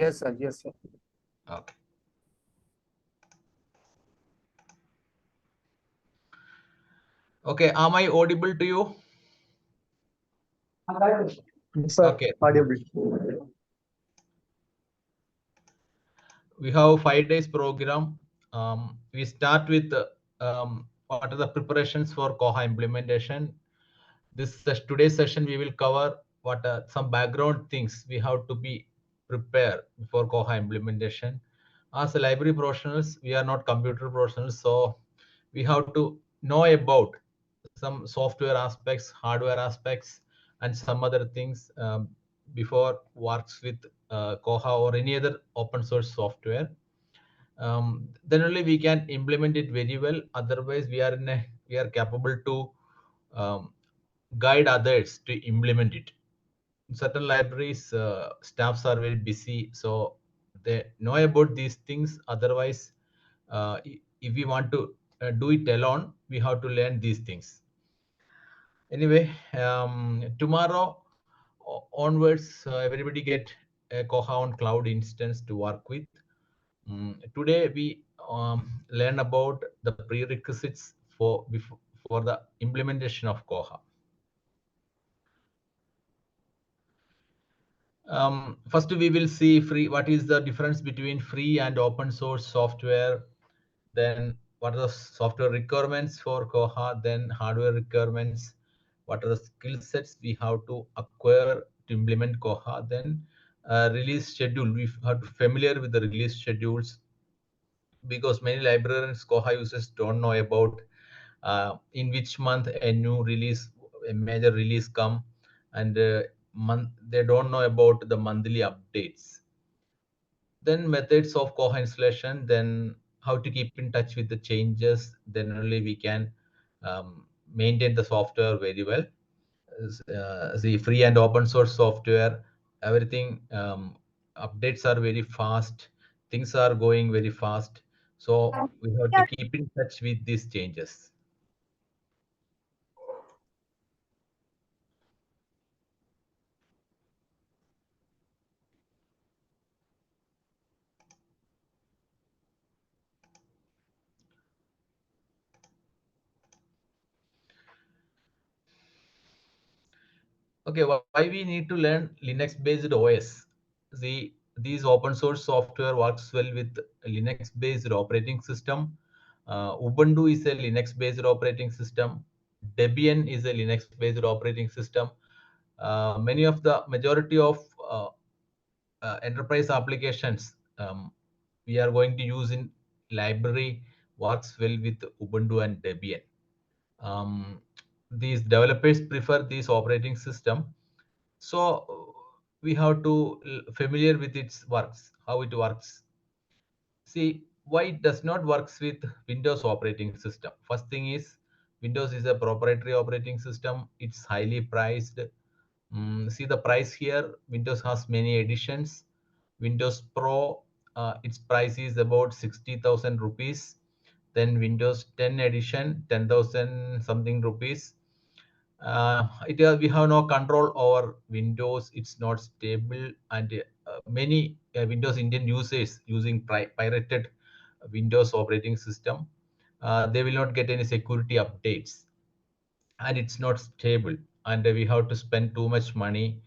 Yes, sir. Yes, sir. Okay. Okay, am I audible to you? Yes, sir. Okay. Audible. We have 5 days program. We start with what are the preparations for Koha implementation. Today's session we will cover what some background things we have to be prepared before Koha implementation. As a library professionals, we are not computer professionals, so we have to know about some software aspects, hardware aspects, and some other things before works with Koha or any other open source software. Then only we can implement it very well. Otherwise, we are capable to um, guide others to implement it. In certain libraries, staffs are very busy, so they know about these things. Otherwise, if we want to do it alone, we have to learn these things. Anyway, tomorrow onwards, everybody get a Koha on cloud instance to work with. Today we learn about the prerequisites for the implementation of Koha. First, we will see free. What is the difference between free and open source software? Then, what are the software requirements for Koha? Then, hardware requirements. What are the skill sets we have to acquire to implement Koha? Then, release schedule. We have to familiar with the release schedules because many librarians, Koha users don't know about in which month a new release, a major release come, and they don't know about the monthly updates. Then methods of Koha installation, then how to keep in touch with the changes, then only we can maintain the software very well. The free and open source software, everything updates are very fast, things are going very fast, so we have to keep in touch with these changes. Okay, why we need to learn Linux based OS? See, these open source software works well with Linux based operating system. Ubuntu is a Linux based operating system. Debian is a Linux based operating system. Many of the majority of enterprise applications we are going to use in library works well with Ubuntu and Debian. um, these developers prefer this operating system, so we have to familiar with its works, how it works. See, why it does not works with Windows operating system. First thing is, Windows is a proprietary operating system, it's highly priced. See the price here, Windows has many editions. Windows Pro, its price is about 60,000 rupees. Then Windows 10 edition, 10,000 something rupees. We have no control over Windows. It's not stable, and many Windows Indian users using pirated Windows operating system. They will not get any security updates, and it's not stable. And we have to spend too much money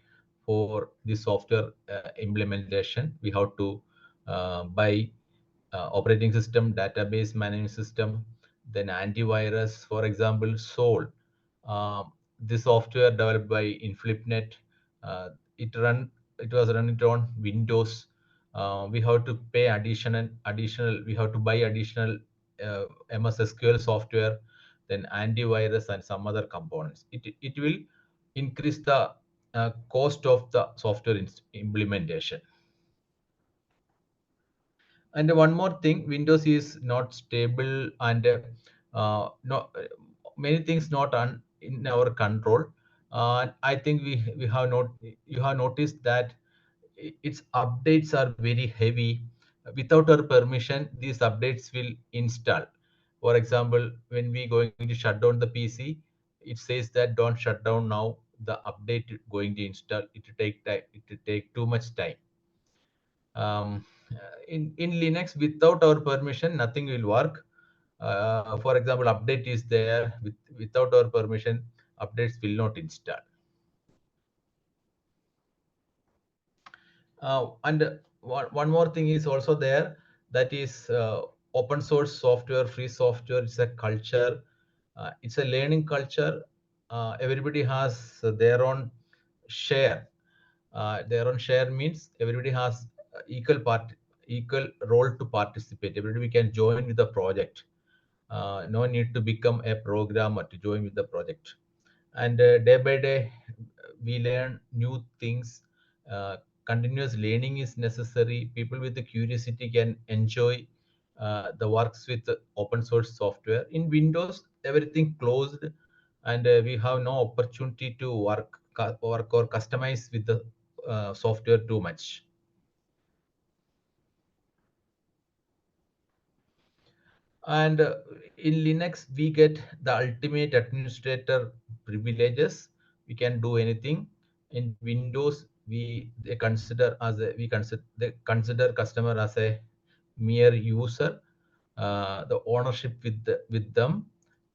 for the software implementation. We have to buy operating system, database management system, then antivirus. For example, Sol, this software developed by Inflipnet, uh, it run it was running on Windows. We have to pay additional. We have to buy additional MS SQL software, then antivirus and some other components. It will increase the cost of the software implementation. And one more thing, Windows is not stable, and no, many things not in our control. I think we have not you have noticed that its updates are very heavy. Without our permission, these updates will install. For example, when we going to shut down the PC, it says that don't shut down now. The update going to install. It will take time. It will take too much time. Um, in Linux, without our permission, nothing will work. For example, update is there. Without our permission, updates will not install. And one more thing is also there, that is open source software, free software. It's a culture. It's a learning culture. Everybody has their own share. Their own share means everybody has equal role to participate. Everybody can join with the project. No need to become a programmer to join with the project. And day by day, we learn new things. Continuous learning is necessary. People with the curiosity can enjoy the works with open source software. In Windows, everything closed, and we have no opportunity to work or customize with the software too much. And in Linux, we get the ultimate administrator privileges. We can do anything. In Windows, they consider as a we consider they consider customer as a mere user. The ownership with them,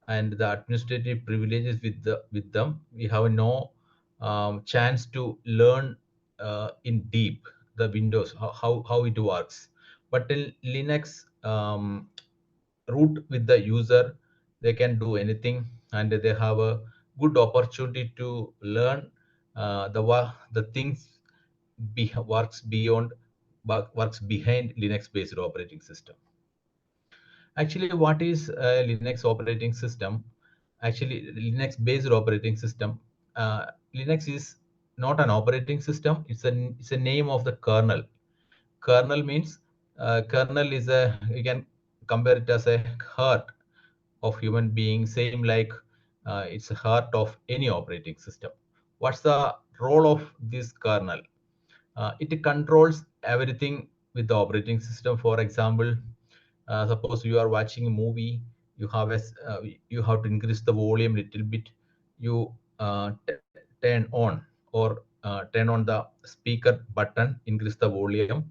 and the administrative privileges with them. We have no chance to learn in deep the Windows, how it works. But in Linux, root with the user, they can do anything, and they have a good opportunity to learn the things works beyond works behind Linux based operating system. Actually, what is a Linux operating system? Actually, Linux based operating system. Linux is not an operating system. It's a name of the kernel. Kernel means kernel is a, you can compare it as a heart of human being, same like it's a heart of any operating system. What's the role of this kernel? It controls everything with the operating system. For example, suppose you are watching a movie, you have you have to increase the volume little bit. You turn on or turn on the speaker button, increase the volume.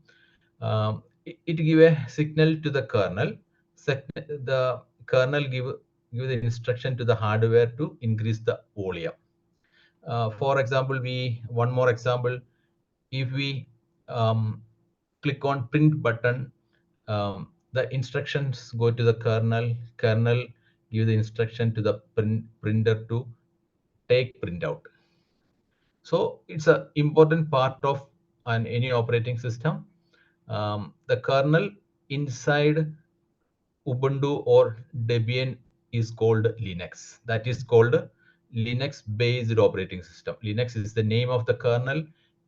It give a signal to the kernel. The kernel give the instruction to the hardware to increase the volume. For example, one more example. If we click on print button, the instructions go to the kernel. Kernel give the instruction to the printer to take printout. So it's an important part of any operating system. The kernel inside Ubuntu or Debian is called Linux. That is called Linux-based operating system. Linux is the name of the kernel.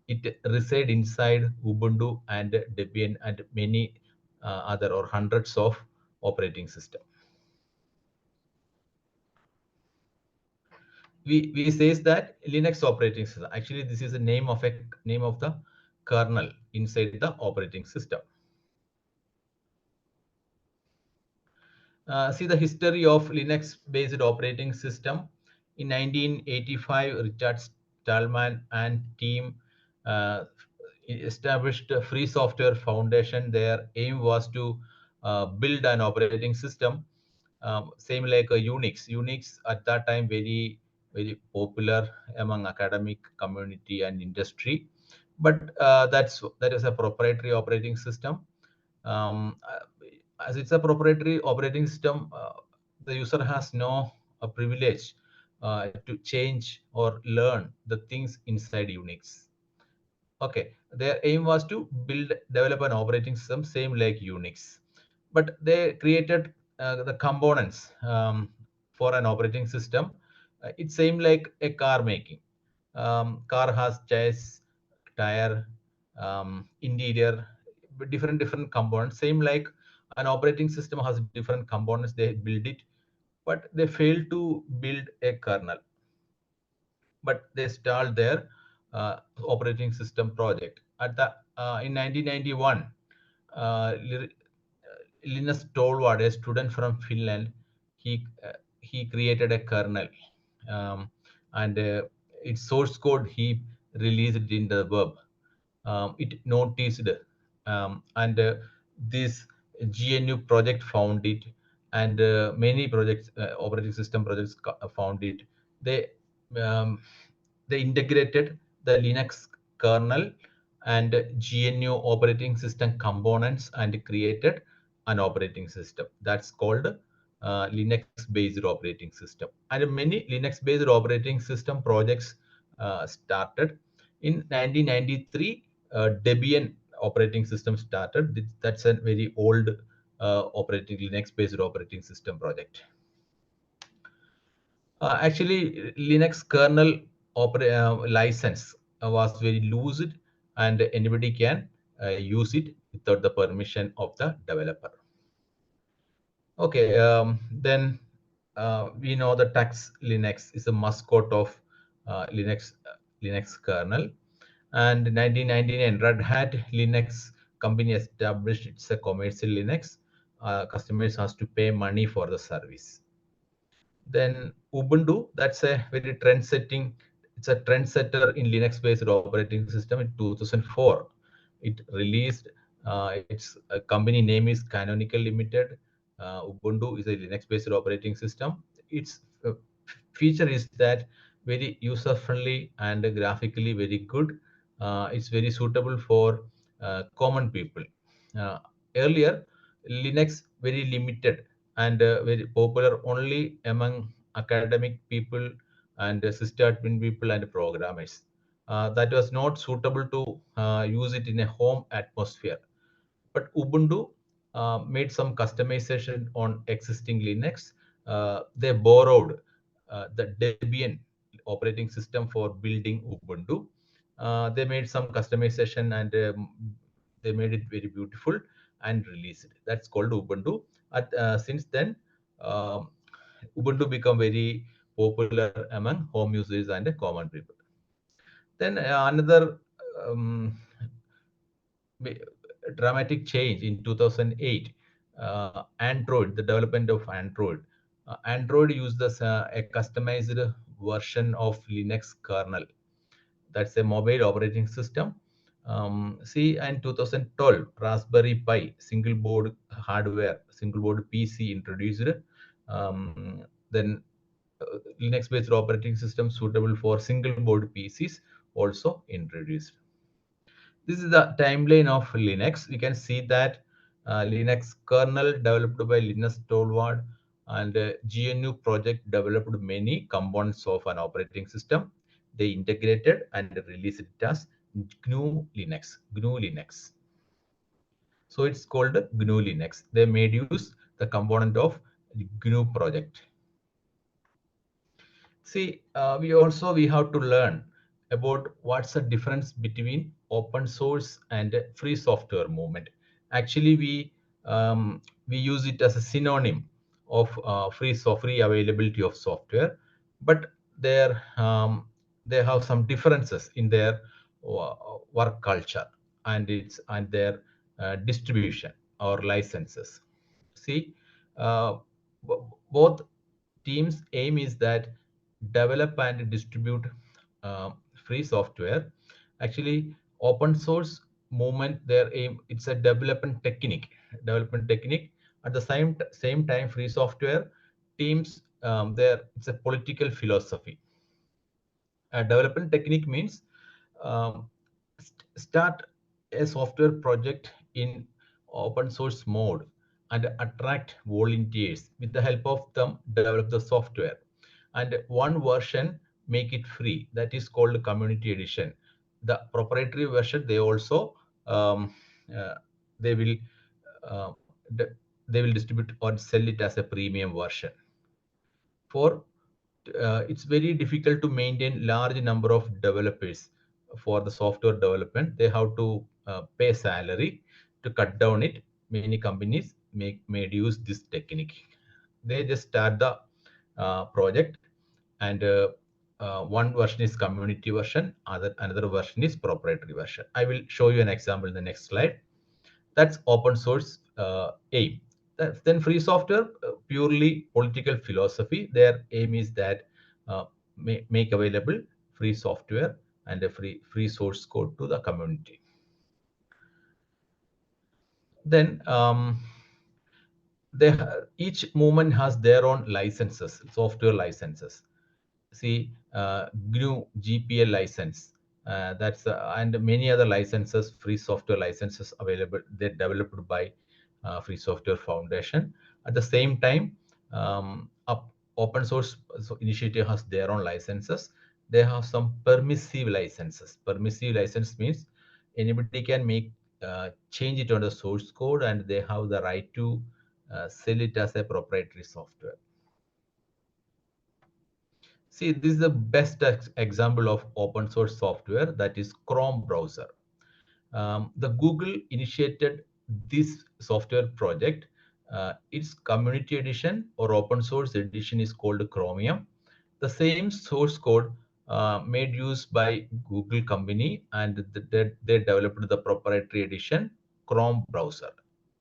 It resides inside Ubuntu and Debian and many other or hundreds of operating systems. We says that Linux operating system. Actually, this is the name of the kernel inside the operating system. See the history of Linux-based operating system. In 1985, Richard Stallman and team established a Free Software Foundation. Their aim was to build an operating system, same like a Unix. Unix at that time very popular among academic community and industry, but that is a proprietary operating system. um, uh, as it's a proprietary operating system, the user has no privilege to change or learn the things inside Unix. Okay, their aim was to develop an operating system same like Unix, but they created the components for an operating system. It same like a car making. Car has chassis, tire, interior, different components. Same like an operating system has different components. They build it, but they fail to build a kernel. But they stalled their operating system project. In 1991, Linus Torvald, a student from Finland, he created a kernel, and its source code he released it in the web. It noticed and this GNU project found it, and many projects, operating system projects found it. They um, they integrated the Linux kernel and GNU operating system components and created an operating system that's called Linux-based operating system. And many Linux-based operating system projects started. In 1993, Debian operating system started. That's a very old operating Linux-based operating system project. Actually, Linux kernel license was very loose, and anybody can use it without the permission of the developer. Okay, then we know the Tux Linux is a mascot of Linux kernel. And in 1999, Red Hat Linux company established it's a commercial Linux. Customers has to pay money for the service. Then Ubuntu, that's a very trend-setting. It's a trendsetter in Linux-based operating system. In 2004, it released. Its company name is Canonical Limited. Ubuntu is a Linux-based operating system. Its feature is that very user-friendly and graphically very good. It's very suitable for common people. Earlier, Linux very limited and very popular only among academic people and sysadmin people and programmers. That was not suitable to use it in a home atmosphere. But Ubuntu made some customization on existing Linux. They borrowed the Debian operating system for building Ubuntu. They made some customization and they made it very beautiful and released it. That's called Ubuntu. Since then, um, Ubuntu become very popular among home users and common people. Then another um, dramatic change in 2008. Android, the development of Android. Android uses a customized version of Linux kernel. That's a mobile operating system. See, in 2012, Raspberry Pi single board hardware, single board PC introduced. Then Linux-based operating system suitable for single board PCs also introduced. This is the timeline of Linux. We can see that Linux kernel developed by Linus Torvald and GNU project developed many components of an operating system. They integrated and released it as GNU Linux. GNU Linux. So it's called GNU Linux. They made use the component of GNU project. See, we have to learn about what's the difference between open source and free software movement. Actually, we use it as a synonym of free availability of software, but they have some differences in their work culture and their distribution or licenses. See, uh, both teams' aim is that develop and distribute uh, free software. Actually, open source movement, their aim, it's a development technique. At the same time, free software teams, there it's a political philosophy. Development technique means um, start a software project in open source mode and attract volunteers. With the help of them, develop the software. And one version, make it free. That is called community edition. The proprietary version, they also uh, they will uh, they will distribute or sell it as a premium version. For it's very difficult to maintain large number of developers for the software development. They have to pay salary to cut down it. Many companies made use this technique. They just start the project, and one version is community version, another version is proprietary version. I will show you an example in the next slide. That's open source aim. Then free software, purely political philosophy. Their aim is that make available free software and a free source code to the community. Then each movement has their own licenses, software licenses. See, GNU GPL license, and many other licenses, free software licenses available. They're developed by Free Software Foundation. At the same time, open source initiative has their own licenses. They have some permissive licenses. Permissive license means anybody can make change it on the source code, and they have the right to sell it as a proprietary software. See, this is the best example of open source software, that is Chrome browser. The Google initiated this software project. Its community edition or open source edition is called Chromium. The same source code made use by Google company, and they developed the proprietary edition Chrome browser.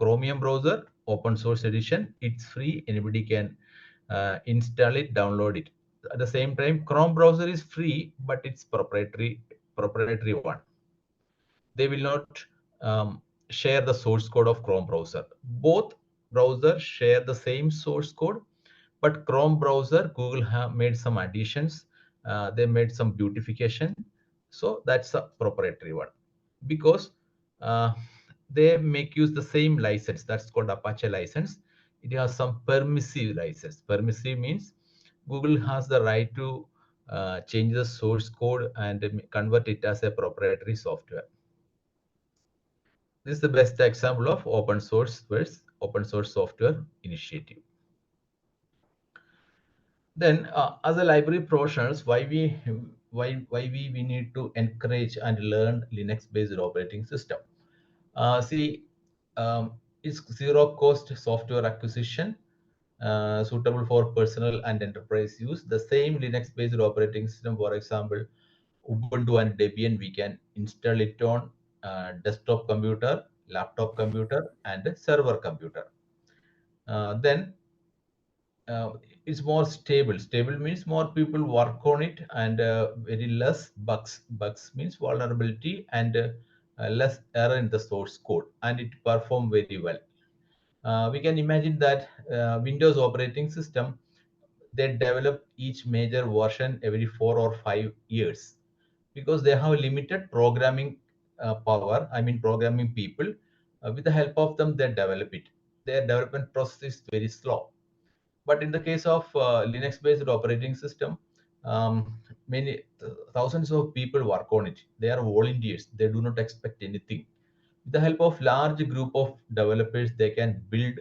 Chromium browser, open source edition. It's free. Anybody can install it, download it. At the same time, Chrome browser is free, but it's proprietary one. They will not share the source code of Chrome browser. Both browsers share the same source code, but Chrome browser, Google have made some additions. They made some beautification. So that's a proprietary one, because uh, they make use the same license. That's called Apache license. It has some permissive license. Permissive means Google has the right to change the source code and convert it as a proprietary software. This is the best example of open source versus open source software initiative. Then, as a library professionals, why we need to encourage and learn Linux-based operating system? See, it's zero-cost software acquisition, suitable for personal and enterprise use. The same Linux-based operating system, for example, Ubuntu and Debian, we can install it on desktop computer, laptop computer, and server computer. Then it's more stable. Stable means more people work on it, and very less bugs. Bugs means vulnerability, and less error in the source code, and it perform very well. We can imagine that Windows operating system, they develop each major version every 4 or 5 years, because they have limited programming power. I mean, programming people. With the help of them, they develop it. Their development process is very slow. But in the case of Linux-based operating system, many thousands of people work on it. They are volunteers. They do not expect anything. With the help of large group of developers, they can build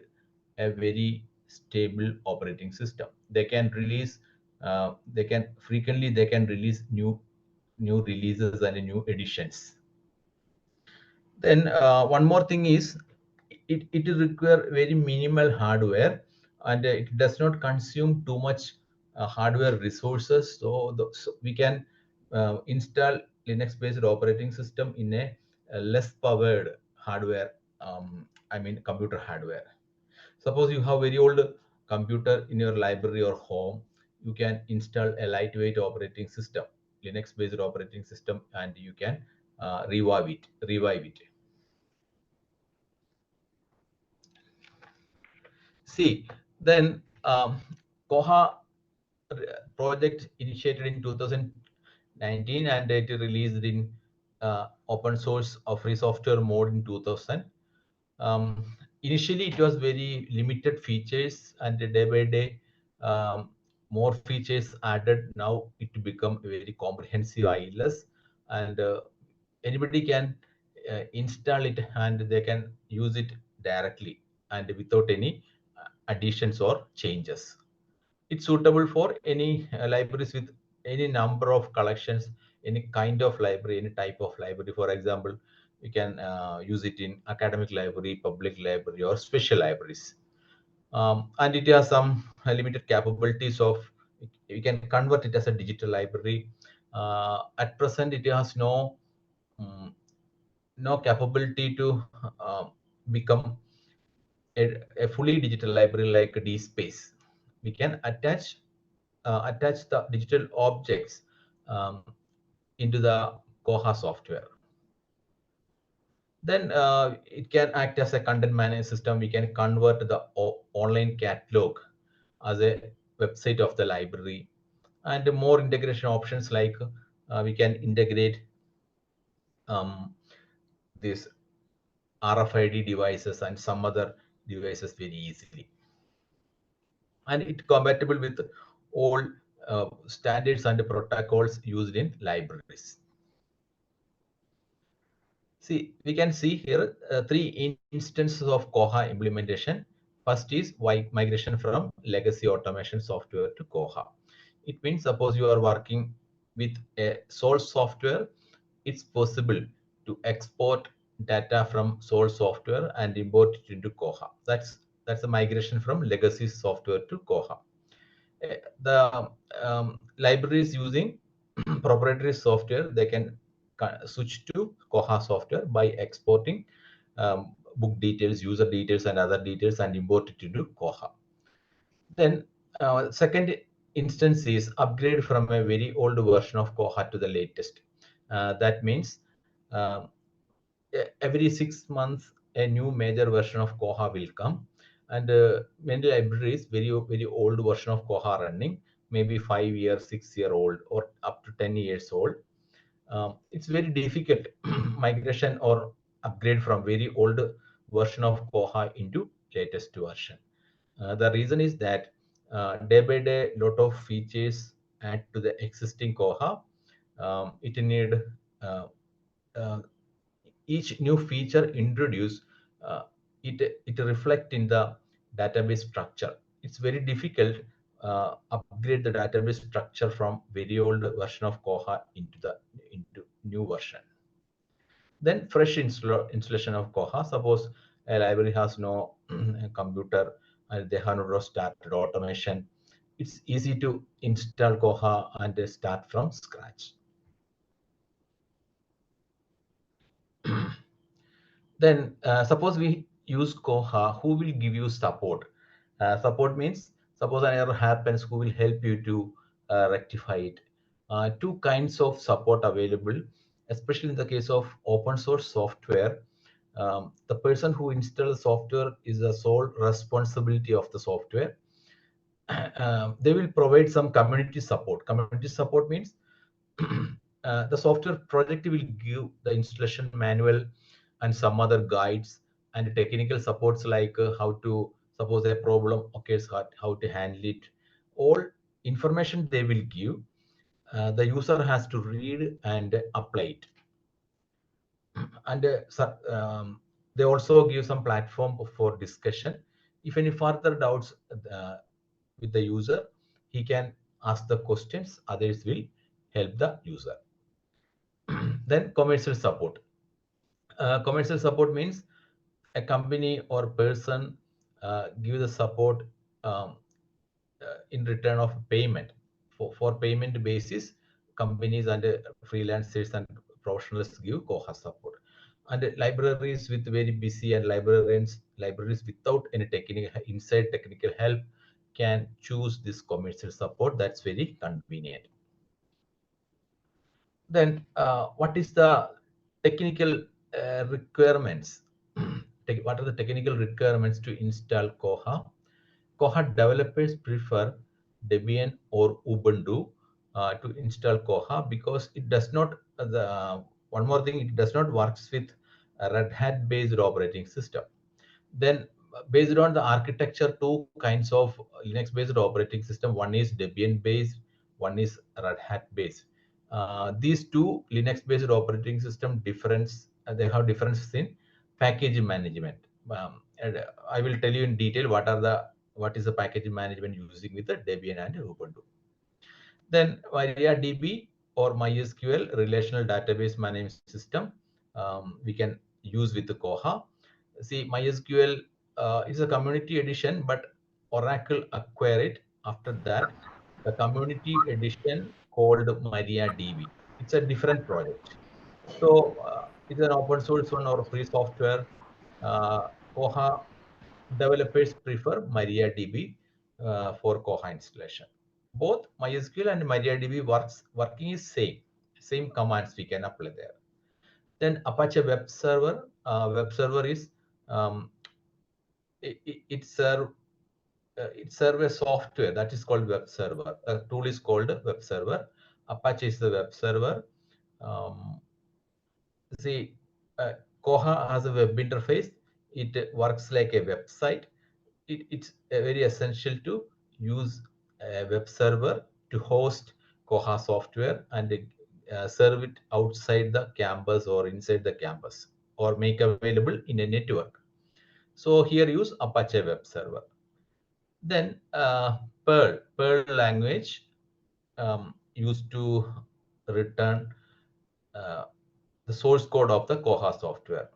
a very stable operating system. They can release, they can release new releases and new editions. Then one more thing is, it require very minimal hardware, and it does not consume too much hardware resources. So we can install Linux-based operating system in a less powered hardware. I mean, computer hardware. Suppose you have very old computer in your library or home, you can install a lightweight operating system, Linux-based operating system, and you can revive it. See, then Koha project initiated in 2019, and it released in open source or free software mode in 2000. Initially, it was very limited features, and day by day, more features added. Now it become a very comprehensive ILS, and anybody can install it, and they can use it directly and without any additions or changes. It's suitable for any libraries with any number of collections, any kind of library, any type of library. For example, you can use it in academic library, public library, or special libraries. And it has some limited capabilities of, you can convert it as a digital library. At present, it has um, no capability to become a fully digital library like DSpace. We can attach the digital objects um, into the Koha software. Then it can act as a content management system. We can convert the online catalog as a website of the library, and more integration options like we can integrate these RFID devices and some other devices very easily. And it compatible with all standards and protocols used in libraries. See, we can see here three instances of Koha implementation. First is migration from legacy automation software to Koha. It means suppose you are working with a source software, it's possible to export data from source software and import it into Koha. That's a migration from legacy software to Koha. The libraries using proprietary software, they can switch to Koha software by exporting book details, user details, and other details and import it into Koha. Then second instance is upgrade from a very old version of Koha to the latest. That means every 6 months a new major version of Koha will come, and many libraries very old version of Koha running, maybe 5 years, 6 year old, or up to 10 years old. It's very difficult migration or upgrade from very old version of Koha into latest version. The reason is that day by day, lot of features add to the existing Koha. It need uh, uh, each new feature introduced, uh, it reflect in the database structure. It's very difficult upgrade the database structure from very old version of Koha into new version. Then fresh installation of Koha. Suppose a library has no computer and they have not started automation. It's easy to install Koha and start from scratch. Then suppose we use Koha, who will give you support? Support means suppose an error happens, who will help you to rectify it? Two kinds of support available, especially in the case of open source software. The person who installs software is the sole responsibility of the software. They will provide some community support. Community support means the software project will give the installation manual and some other guides and technical supports like how to suppose a problem occurs, how to handle it. All information they will give. The user has to read and apply it. And they also give some platform for discussion. If any further doubts with the user, he can ask the questions, others will help the user. Then commercial support. Commercial support means a company or person give the support in return of payment. For payment basis, companies and freelancers and professionals give Koha support. And libraries with very busy and libraries without any technical inside technical help can choose this commercial support. That's very convenient. Then what is the technical requirements? What are the technical requirements to install Koha? Koha developers prefer Debian or Ubuntu to install Koha because it does not, one more thing, it does not works with a Red Hat based operating system. Then based on the architecture, two kinds of Linux based operating system, one is Debian based, one is Red Hat based. These two Linux based operating system difference, they have differences in package management. And I will tell you in detail what is the package management using with the Debian and Ubuntu. Then MariaDB or MySQL relational database management system, we can use with the Koha. See, MySQL is a community edition, but Oracle acquired it. After that, the community edition called MariaDB. It's a different project. So it's an open source one or free software. Koha developers prefer MariaDB for Koha installation. Both MySQL and MariaDB working is same commands we can apply there. Then Apache Web Server web server is it serve a software that is called web server. The tool is called web server. Apache is the web server. See, Koha has a web interface. It works like a website. It's very essential to use a web server to host Koha software and serve it outside the campus or inside the campus or make available in a network. So here use Apache web server. Then Perl language used to return the source code of the Koha software.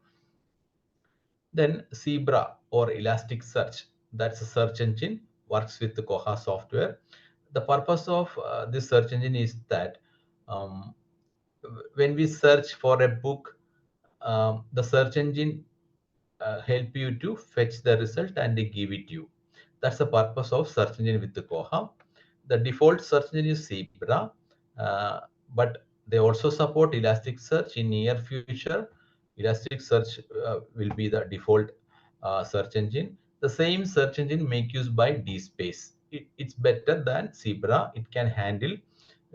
Then Zebra or Elasticsearch, that's a search engine, works with the Koha software. The purpose of this search engine is that um, when we search for a book, the search engine help you to fetch the result and give it to you. That's the purpose of search engine with the Koha. The default search engine is Zebra, but they also support Elasticsearch in near future. Elasticsearch will be the default search engine. The same search engine make use by DSpace. It's better than Zebra. It can handle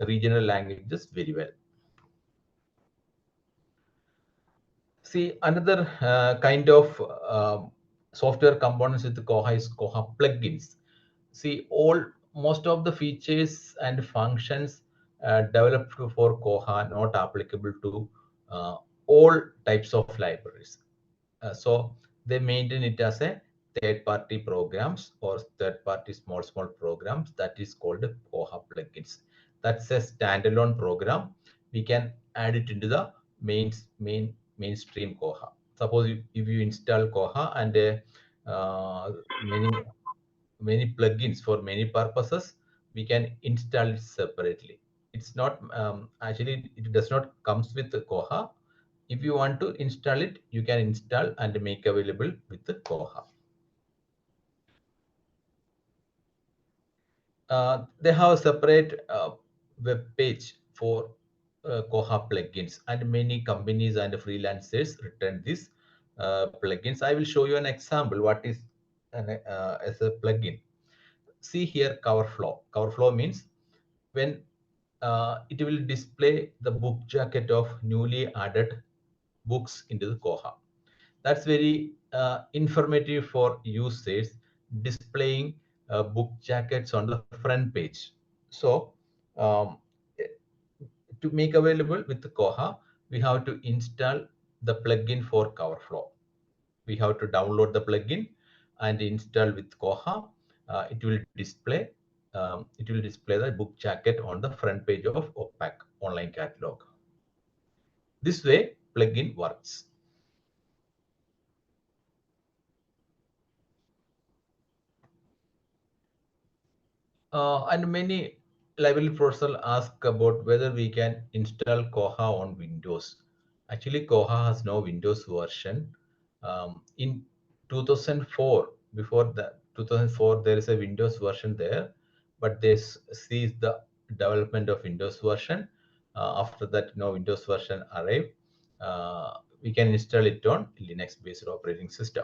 regional languages very well. See, another kind of software components with Koha is Koha plugins. See, most of the features and functions developed for Koha not applicable to all types of libraries. So they maintain it as a third-party programs or third-party small programs that is called Koha plugins. That's a standalone program. We can add it into the mainstream Koha. Suppose if you install Koha and many plugins for many purposes, we can install it separately. It's not actually it does not comes with the Koha. If you want to install it, you can install and make available with the Koha. They have a separate web page for Koha plugins, and many companies and freelancers return these plugins. I will show you an example. What is as a plugin? See here, cover flow. Cover flow means when it will display the book jacket of newly added books into the Koha. That's very informative for users, displaying book jackets on the front page. So um, to make available with the Koha, we have to install the plugin for cover flow. We have to download the plugin and install with Koha. It will display the book jacket on the front page of OPAC online catalog. This way plugin works. And many library professionals ask about whether we can install Koha on Windows. Actually, Koha has no Windows version. In 2004, before the 2004, there is a Windows version there, but they ceased the development of Windows version. After that, no Windows version arrived. We can install it on Linux-based operating system.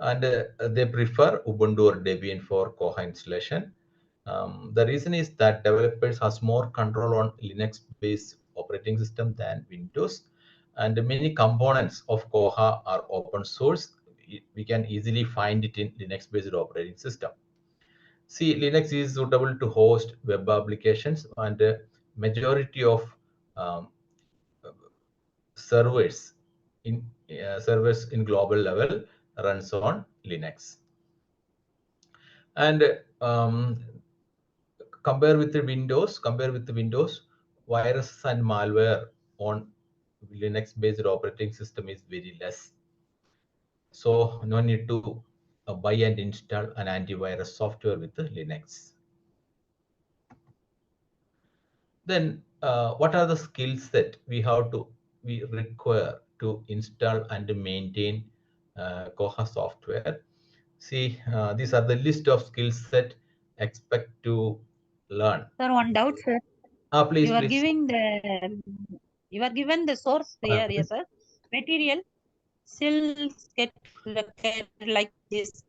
And they prefer Ubuntu or Debian for Koha installation. The reason is that developers has more control on Linux-based operating system than Windows, and many components of Koha are open source. We can easily find it in Linux-based operating system. See, Linux is suitable to host web applications, and majority of um, servers in global level runs on Linux. And compare with the Windows, virus and malware on Linux-based operating system is very less. So no need to buy and install an antivirus software with the Linux. Then what are the skills that we require to install and maintain Koha software? See, these are the list of skills that expect to learn. Sir, one doubt, sir. Please, You are please. giving you are given the source here, yes, sir. Material. still get like this.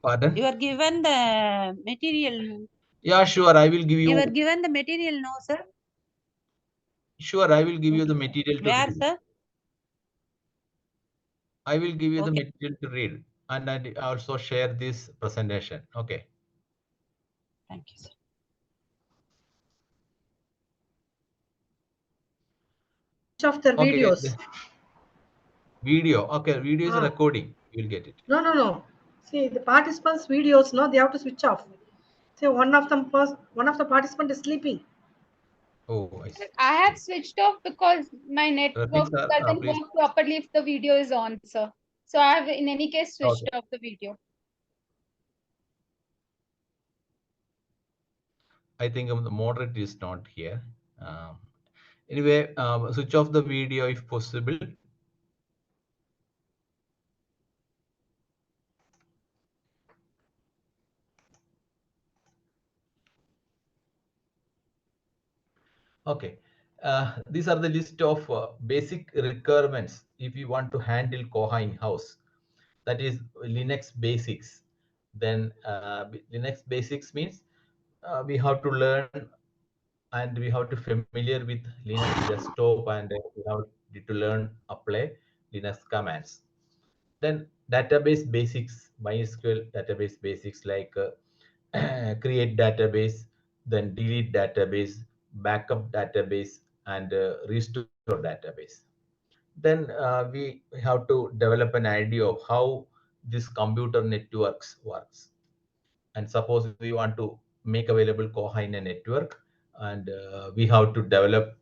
Pardon? You are given the material. Yeah, sure. I will give You you. are given the material, no, sir? Sure, I will give you the Okay, sir. material to Where, read. sir? I will give you the Okay. material to read, and I also share this presentation. Okay. Thank you, sir. Of the Okay. videos. Video. Okay, video is a recording. You will get it. No. See, the participants' videos, no, they have to switch off. See, one of the participant is sleeping. Oh, I see. I have switched off because my network Rafiq, sir, doesn't please. work properly if the video is on, sir. So I have in any case switched Okay. off the video. I think the moderator is not here. Anyway, switch off the video if possible. Okay. These are the list of basic requirements if you want to handle Koha in-house. That is Linux basics. Then Linux basics means we have to learn and we have to familiar with Linux desktop, and we have to learn apply Linux commands. Then database basics, MySQL database basics like create database, then delete database, backup database, and restore database. Then we have to develop an idea of how this computer networks works. And suppose we want to make available Koha in a network, and we have to develop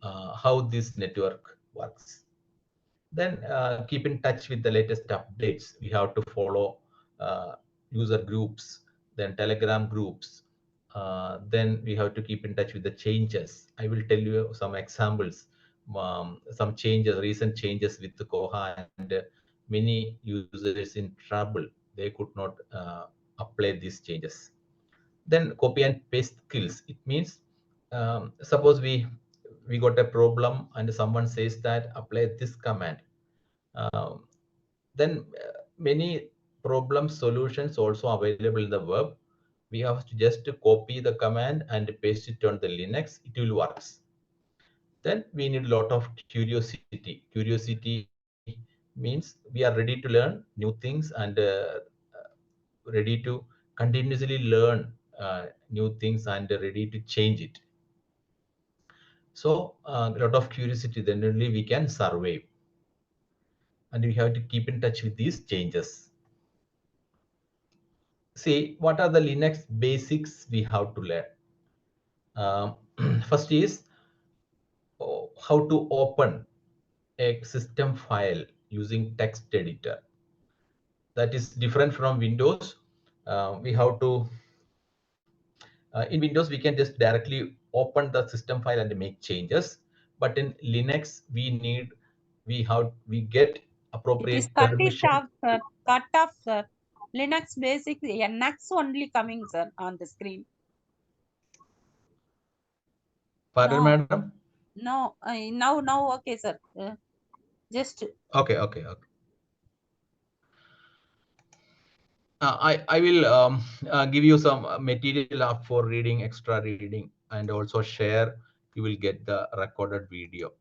how this network works. Then keep in touch with the latest updates. We have to follow user groups, then Telegram groups. Then we have to keep in touch with the changes. I will tell you some examples, some changes, recent changes with the Koha, and many users in trouble. They could not apply these changes. Then copy and paste skills. It means suppose we got a problem and someone says that apply this command. Um, then many problem solutions also available in the web. We have to just copy the command and paste it on the Linux. It will works. Then we need a lot of curiosity. Curiosity means we are ready to learn new things, and ready to continuously learn new things, and ready to change it. So a lot of curiosity, then only we can survive. And we have to keep in touch with these changes. See, what are the Linux basics we have to learn? Um, First is how to open a system file using text editor. That is different from Windows. We have to in Windows we can just directly open the system file and make changes. But in Linux we get It is appropriate cut it permission. off, sir. Cut off, sir. Linux basic, NX only coming, sir, on the screen. Pardon, No. madam? No, now, okay, sir. Just. Okay. I will give you some material up for reading, extra reading, and also share. You will get the recorded video.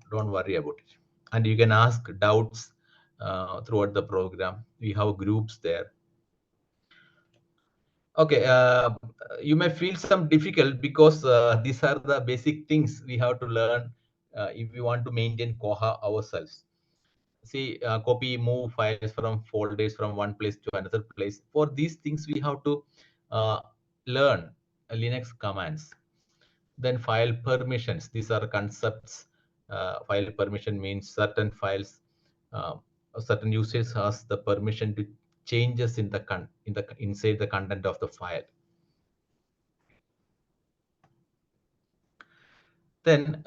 Don't worry about it. And you can ask doubts throughout the program. We have groups there. Okay, you may feel some difficult because these are the basic things we have to learn if we want to maintain Koha ourselves. See, copy, move files from folders from one place to another place. For these things, we have to learn Linux commands. Then file permissions. These are concepts. File permission means certain files, uh, certain users has the permission to changes in the inside the content of the file. Then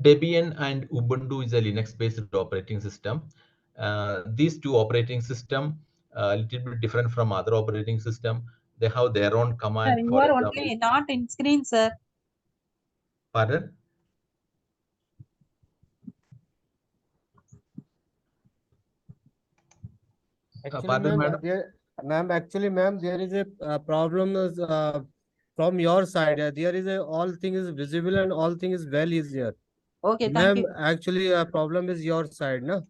Debian and Ubuntu is a Linux-based operating system. These two operating system a little bit different from other operating system. They have their own command. You For are example, only not in screen, sir. pardon? Actually, Pardon, ma'am, madam. ma'am, there is a problem is, from your side. There is a all thing is visible and all thing is well is there. Okay, thank Ma'am, you. actually, a problem is your side, no?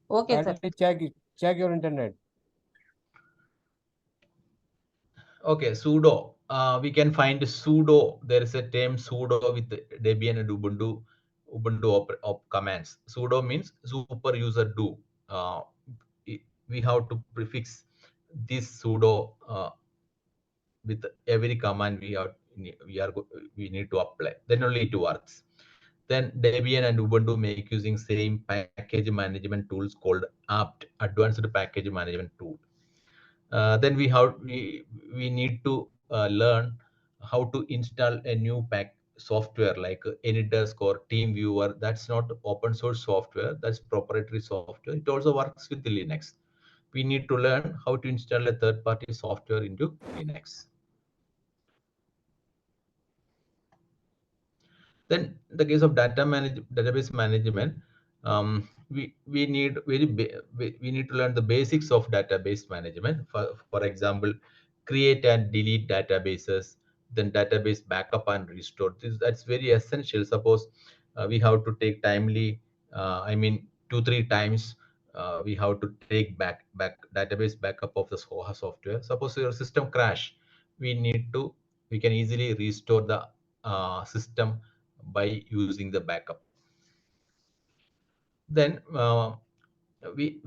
Okay, sir. Kindly check your internet. Okay, sudo. We can find sudo. There is a term sudo with Debian and Ubuntu commands. Sudo means super user do. We have to prefix this sudo with every command we need to apply. Then only it works. Then Debian and Ubuntu make using same package management tools called apt, advanced package management tool. Then we need to learn how to install a new pack software like AnyDesk or TeamViewer. That's not open source software, that's proprietary software. It also works with the Linux. We need to learn how to install a third party software into Linux. Then in the case of database management, we need we need to learn the basics of database management. For example, create and delete databases, then database backup and restore. That's very essential. Suppose we have to take timely, I mean 2-3 times. We have to take back database backup of the Koha software. Suppose your system crash, we can easily restore the system by using the backup. Then we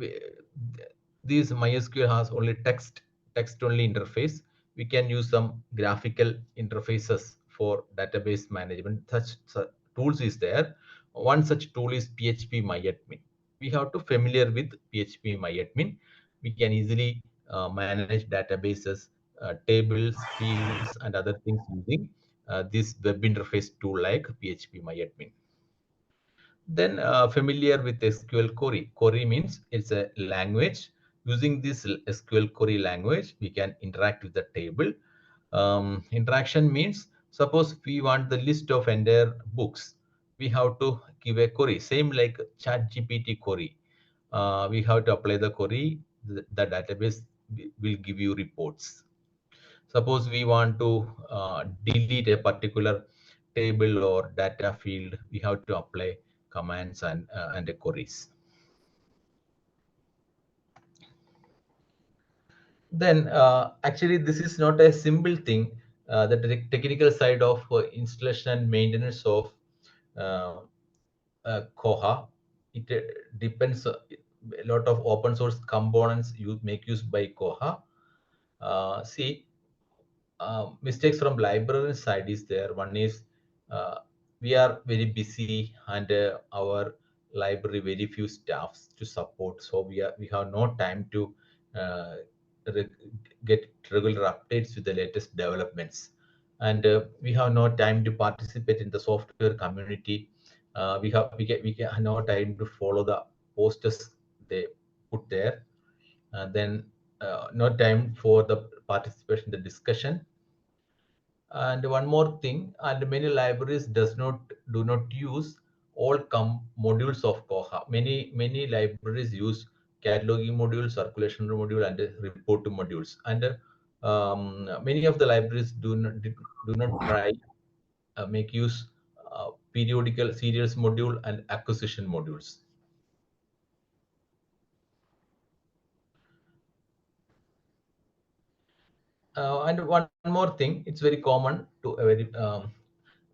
this MySQL has only text only interface. We can use some graphical interfaces for database management. Such tools is there. One such tool is phpMyAdmin. We have to familiar with phpMyAdmin. We can easily manage databases, tables, fields, and other things using this web interface tool like phpMyAdmin. Then familiar with SQL query. Query means it's a language. Using this SQL query language, we can interact with the table. Interaction means suppose we want the list of entire books. We have to give a query, same like chat GPT query. We have to apply the query. The database will give you reports. Suppose we want to delete a particular table or data field, we have to apply commands and queries. Then actually this is not a simple thing. The technical side of installation and maintenance of uh, Koha, it depends a lot of open source components you make use by Koha. See, mistakes from library side is there. One is uh, we are very busy and our library very few staffs to support, so we have no time to uh, re- get regular updates with the latest developments, and we have no time to participate in the software community. We get no time to follow the posters they put there, and then no time for the participation in the discussion. And one more thing, and many libraries do not use all modules of Koha. Many libraries use cataloging module, circulation module, and report modules. And many of the libraries do not try make use periodical serials module and acquisition modules. And one more thing, it's very common to a very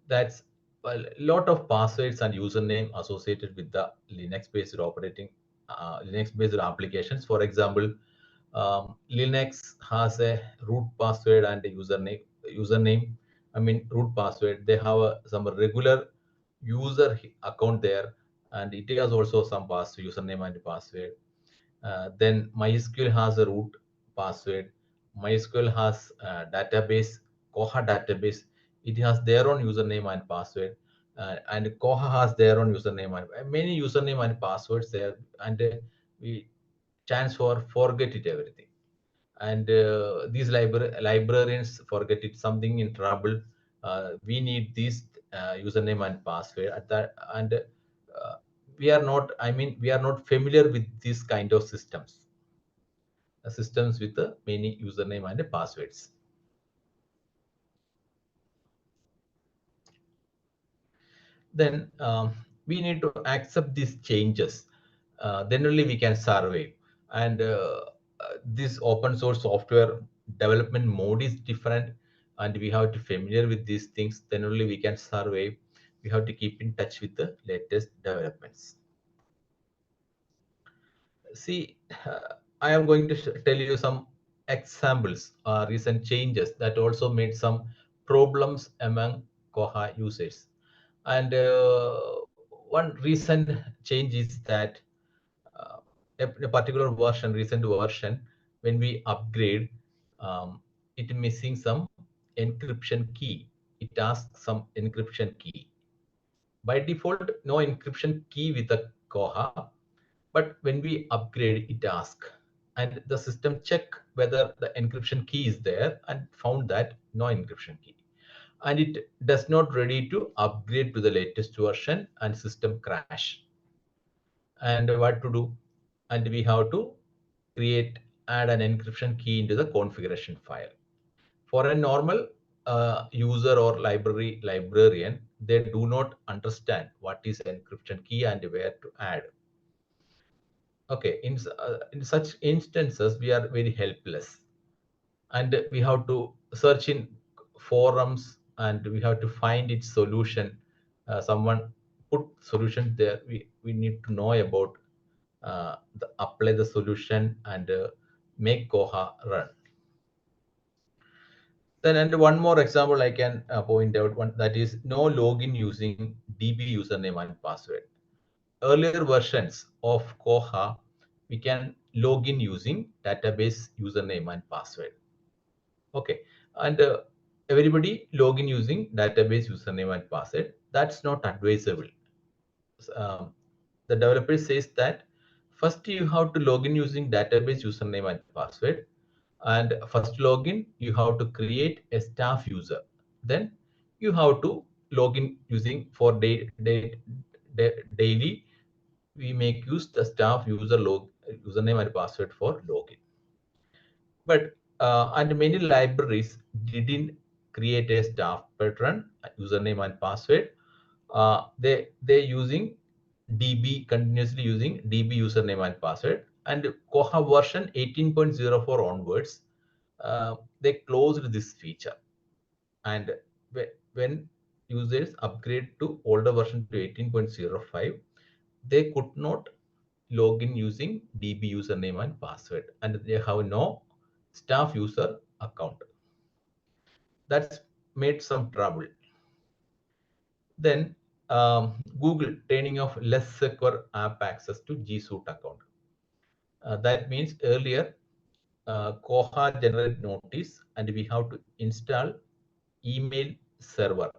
that's a lot of passwords and username associated with the Linux-based Linux-based applications. For example, Linux has a root password and a username. I mean, root password. They have some regular user account there, and it has also some username and password. Then MySQL has a root password. MySQL has a database, Koha database. It has their own username and password. And Koha has their own username and many username and passwords there. And we chance for forget it everything. And these librarians forget it something in trouble. We need this username and password at that, and we are not. I mean, we are not familiar with this kind of systems. systems with many username and passwords. Then we need to accept these changes. Then only we can survive. And this open source software development mode is different, and we have to familiar with these things. Then only we can survive. We have to keep in touch with the latest developments. See, I am going to tell you some examples, recent changes that also made some problems among Koha users. And one recent change is that a particular version, recent version, when we upgrade, it missing some encryption key. It asks some encryption key. By default, no encryption key with a Koha, but when we upgrade, it asks, and the system check whether the encryption key is there and found that no encryption key. And it does not ready to upgrade to the latest version, and system crash. And what to do? And we have to add an encryption key into the configuration file. For a normal user or librarian, they do not understand what is encryption key and where to add. Okay, in such instances, we are very helpless, and we have to search in forums, and we have to find its solution. Someone put solution there. We need to know about apply the solution and make Koha run. Then, and one more example I can point out, one that is no login using DB username and password. Earlier versions of Koha, we can log in using database username and password. Okay, and everybody log in using database username and password. That's not advisable. The developer says that first you have to log in using database username and password. And first login, you have to create a staff user. Then you have to log in using for daily. We make use the staff user username and password for login. But and many libraries didn't create a staff pattern, username and password. They're using DB, continuously using DB username and password. And Koha version 18.04 onwards, they closed this feature. And when users upgrade to older version to 18.05, they could not log in using DB username and password, and they have no staff user account. That's made some trouble. Then Google turning off less secure app access to G Suite account. That means earlier Koha generate notice, and we have to install email server.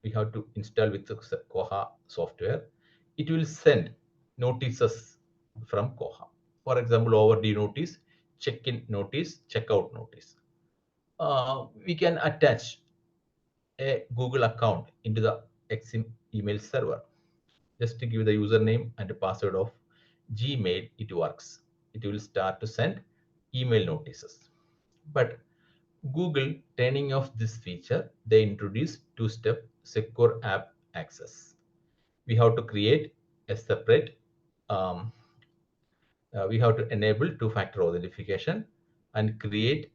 We have to install with the Koha software. It will send notices from Koha. For example, overdue notice, check-in notice, checkout notice. We can attach a Google account into the Exim email server. Just to give the username and the password of Gmail, it works. It will start to send email notices. But Google turning off this feature, they introduced two-step secure app access. We have to create a separate, we have to enable two-factor authentication and create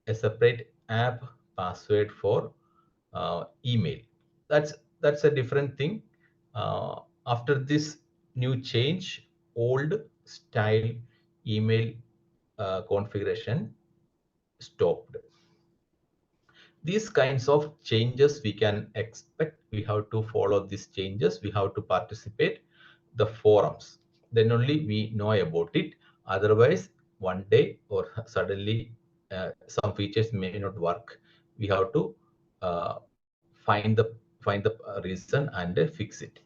a separate app password for email. That's a different thing. After this new change, old style email configuration stopped. These kinds of changes we can expect. We have to follow these changes. We have to participate the forums. Then only we know about it. Otherwise, one day or suddenly some features may not work. We have to find the reason and fix it.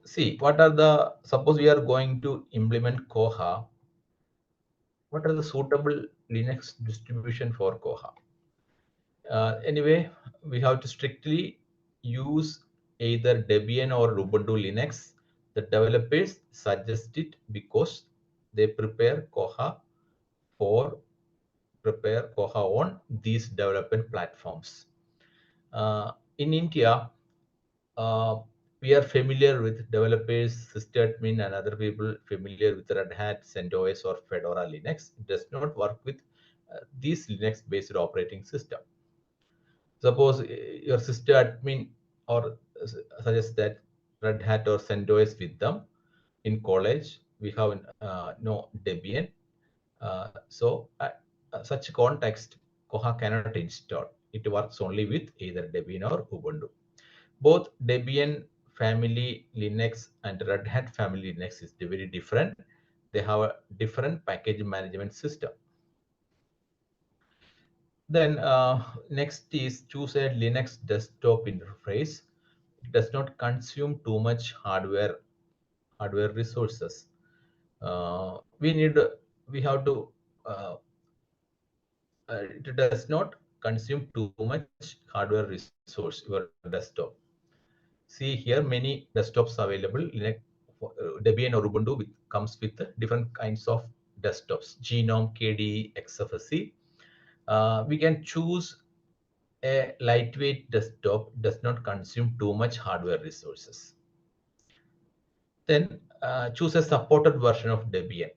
See, suppose we are going to implement Koha. What are the suitable Linux distribution for Koha? Anyway, we have to strictly use either Debian or Ubuntu Linux. The developers suggest it because they prepare Koha on these development platforms. In India, we are familiar with developers, sysadmin, and other people familiar with Red Hat, CentOS, or Fedora Linux. It does not work with these Linux-based operating system. Suppose your sysadmin or suggests that Red Hat or CentOS with them. In college, we have no Debian. So such context, Koha cannot install. It works only with either Debian or Ubuntu. Both Debian family Linux and Red Hat family Linux is very different. They have a different package management system. Then next is choose a Linux desktop interface. It does not consume too much hardware resources. We have to it does not consume too much hardware resource your desktop. See here many desktops available. Like Debian or Ubuntu comes with different kinds of desktops, Genome, KDE, XFCE. We can choose a lightweight desktop, does not consume too much hardware resources. Then choose a supported version of Debian.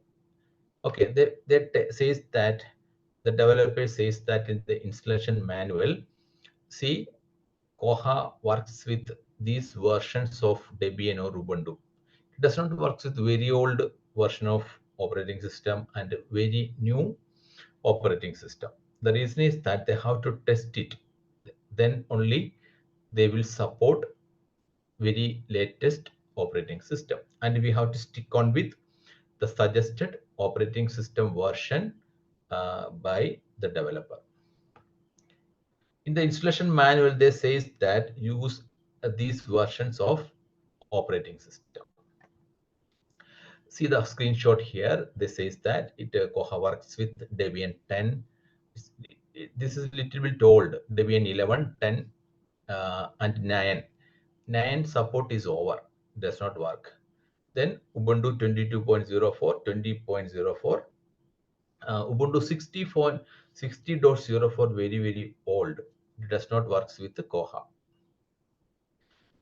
Okay, that says that the developer says that in the installation manual, see, Koha works with these versions of Debian or Ubuntu. It does not work with very old version of operating system and very new operating system. The reason is that they have to test it. Then only they will support very latest operating system. And we have to stick on with the suggested operating system version by the developer. In the installation manual, they says that use these versions of operating system. See the screenshot here. They says that it Koha works with Debian 10. This is a little bit old. Debian 11, 10, and 9. 9 support is over. Does not work. Then Ubuntu 22.04, 20.04. Ubuntu 60.04 very old. It does not work with the Koha.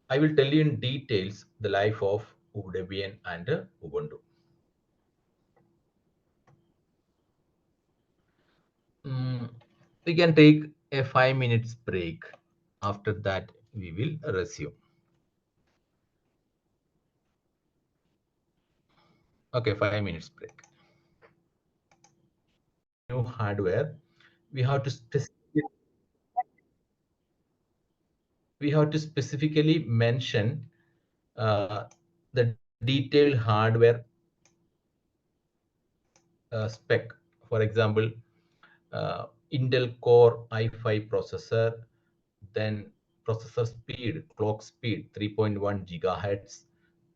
I will tell you in details the life of Debian and Ubuntu. We can take a 5 minutes break. After that, we will resume. Okay, 5 minutes break. New hardware, we have to specifically mention the detailed hardware spec. For example, Intel Core i5 processor, then processor speed, clock speed 3.1 gigahertz,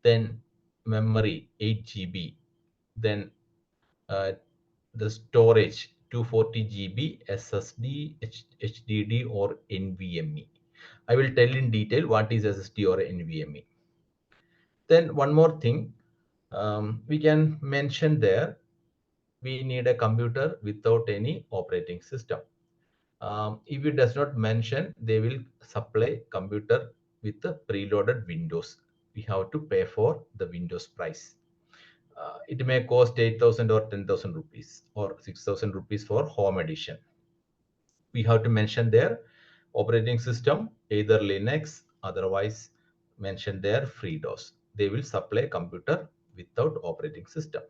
then memory 8 GB, then the storage 240 GB SSD, HDD or NVMe. I will tell in detail what is SSD or NVMe. Then one more thing, we can mention there, we need a computer without any operating system. If it does not mention, they will supply computer with the preloaded Windows. We have to pay for the Windows price. It may cost 8,000 or 10,000 rupees or 6,000 rupees for home edition. We have to mention their operating system, either Linux, otherwise mention their FreeDOS. They will supply computer without operating system.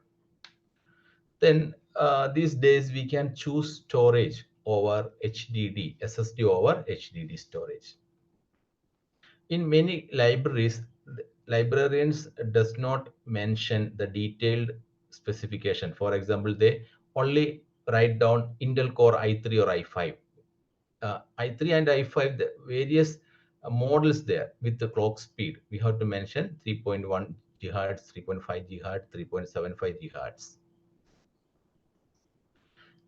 Then these days we can choose storage over HDD, SSD over HDD storage. In many libraries, librarians does not mention the detailed specification. For example, they only write down Intel Core i3 or i5. i3 and i5, the various models there with the clock speed. We have to mention 3.1 gigahertz, 3.5 gigahertz, 3.75 gigahertz.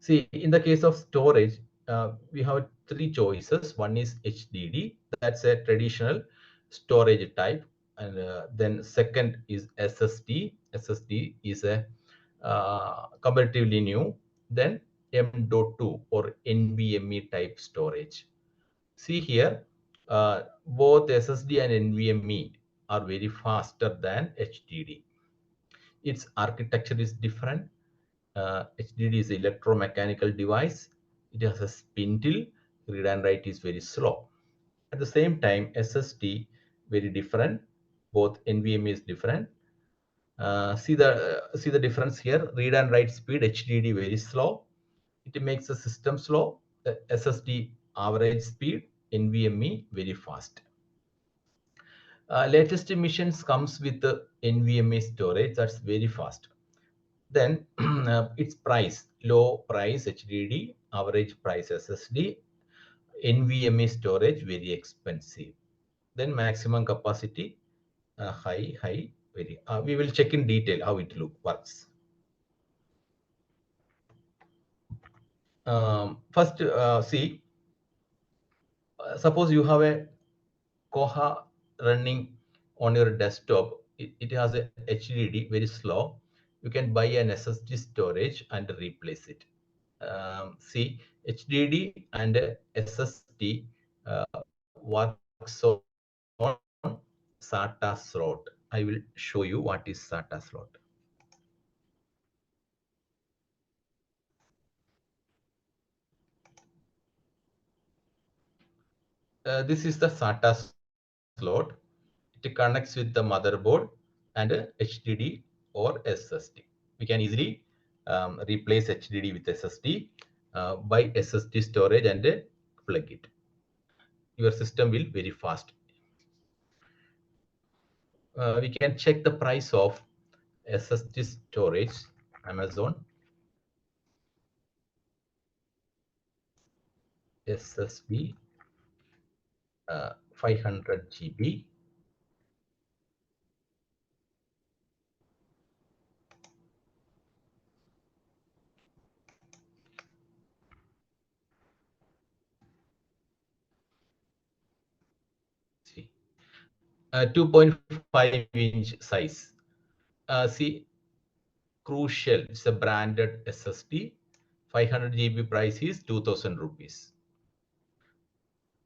See, in the case of storage, we have three choices. One is HDD, that's a traditional storage type, and then second is SSD. SSD is a comparatively new. Then M.2 or NVMe type storage. See here, both SSD and NVMe are very faster than HDD. Its architecture is different. HDD is an electromechanical device. It has a spindle. Read and write is very slow. At the same time, SSD very different. Both NVMe is different. See the difference here. Read and write speed, HDD very slow. It makes the system slow. SSD average speed, NVMe very fast. Latest emissions comes with the NVMe storage, that's very fast. Then its price, low price HDD, average price SSD, NVMe storage very expensive. Then maximum capacity, high, very. We will check in detail how it works. First, see, suppose you have a Koha running on your desktop. It has a HDD, very slow. You can buy an SSD storage and replace it. See, HDD and SSD works on SATA slot. I will show you what is SATA slot. This is the SATA slot. It connects with the motherboard and HDD or SSD. We can easily replace HDD with SSD, buy SSD storage and plug it. Your system will very fast. We can check the price of SSD storage, Amazon. SSD 500 GB. See, 2.5-inch size. See, Crucial, it's a branded SSD. 500 GB price is 2000 rupees.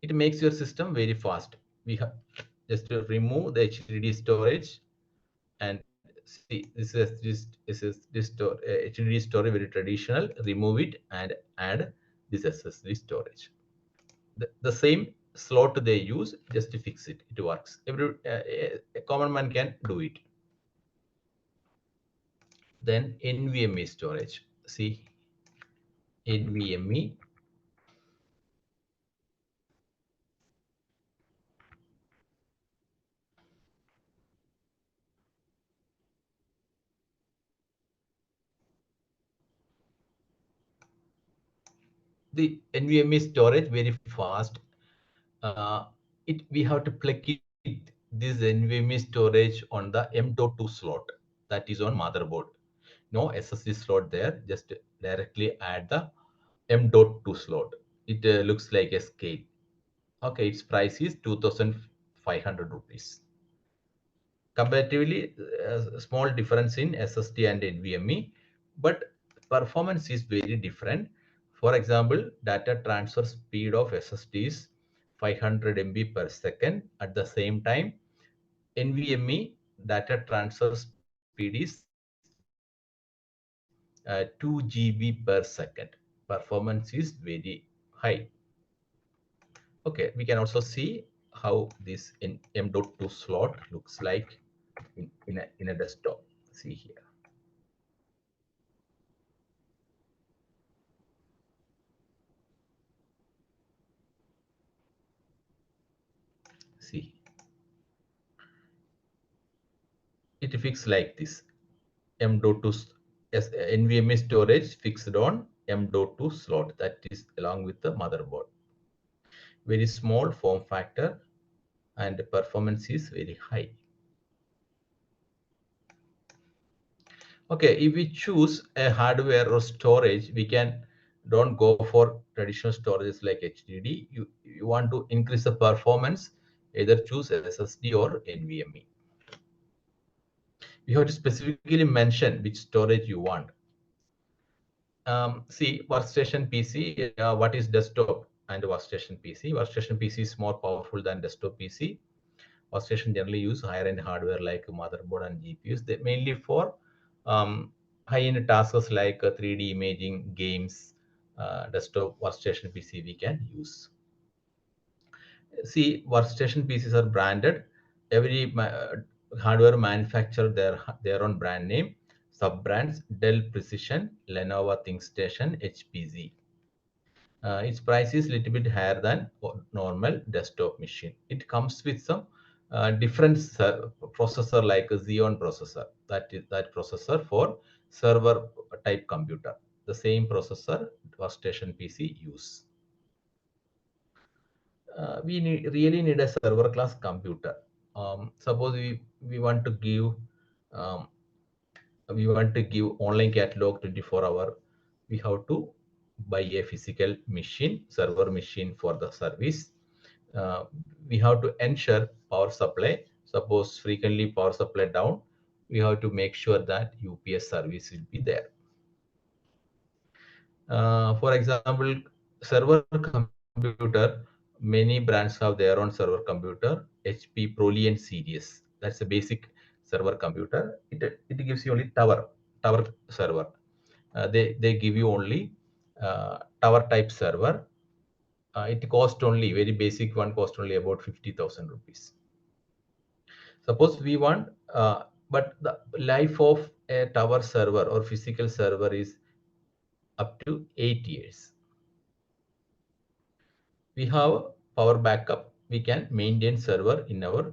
It makes your system very fast. We have just to remove the HDD storage and see this HDD storage, very traditional. Remove it and add this SSD storage. The same slot they use, just to fix it. It works. A common man can do it. Then NVMe storage. See, NVMe. The NVMe storage very fast. We have to plug this NVMe storage on the M.2 slot that is on motherboard. No SSD slot there. Just directly add the M.2 slot. It looks like a scale. Okay, its price is 2,500 rupees. Comparatively, small difference in SSD and NVMe, but performance is very different. For example, data transfer speed of SSD is 500 MB per second. At the same time, NVMe data transfer speed is 2 GB per second. Performance is very high. Okay, we can also see how this in M.2 slot looks like in a desktop. See here. See, it fixed like this. M.2 NVMe storage fixed on M.2 slot, that is along with the motherboard. Very small form factor and performance is very high. Okay, if we choose a hardware or storage, we can don't go for traditional storages like HDD. You want to increase the performance, either choose SSD or NVMe. You have to specifically mention which storage you want. See, workstation PC, what is desktop and workstation PC? Workstation PC is more powerful than desktop PC. Workstation generally use higher-end hardware like motherboard and GPUs. They mainly for high-end tasks like 3D imaging, games, desktop workstation PC we can use. See, workstation PCs are branded. Every hardware manufacturer their own brand name, sub brands: Dell Precision, Lenovo ThinkStation, HPZ. Its price is little bit higher than normal desktop machine. It comes with some different processor like a Xeon processor. That processor for server type computer. The same processor workstation PC use. We really need a server class computer. Suppose we want to give um, online catalog 24-hour. We have to buy a physical machine, server machine for the service. We have to ensure power supply. Suppose frequently power supply down, we have to make sure that UPS service will be there. For example, server computer, many brands have their own server computer. HP Proliant series, that's a basic server computer. It gives you only tower server. They give you only tower type server. It cost only, very basic one, cost only about 50,000 rupees. Suppose we want, but the life of a tower server or physical server is up to 8 years. We have power backup. We can maintain server in our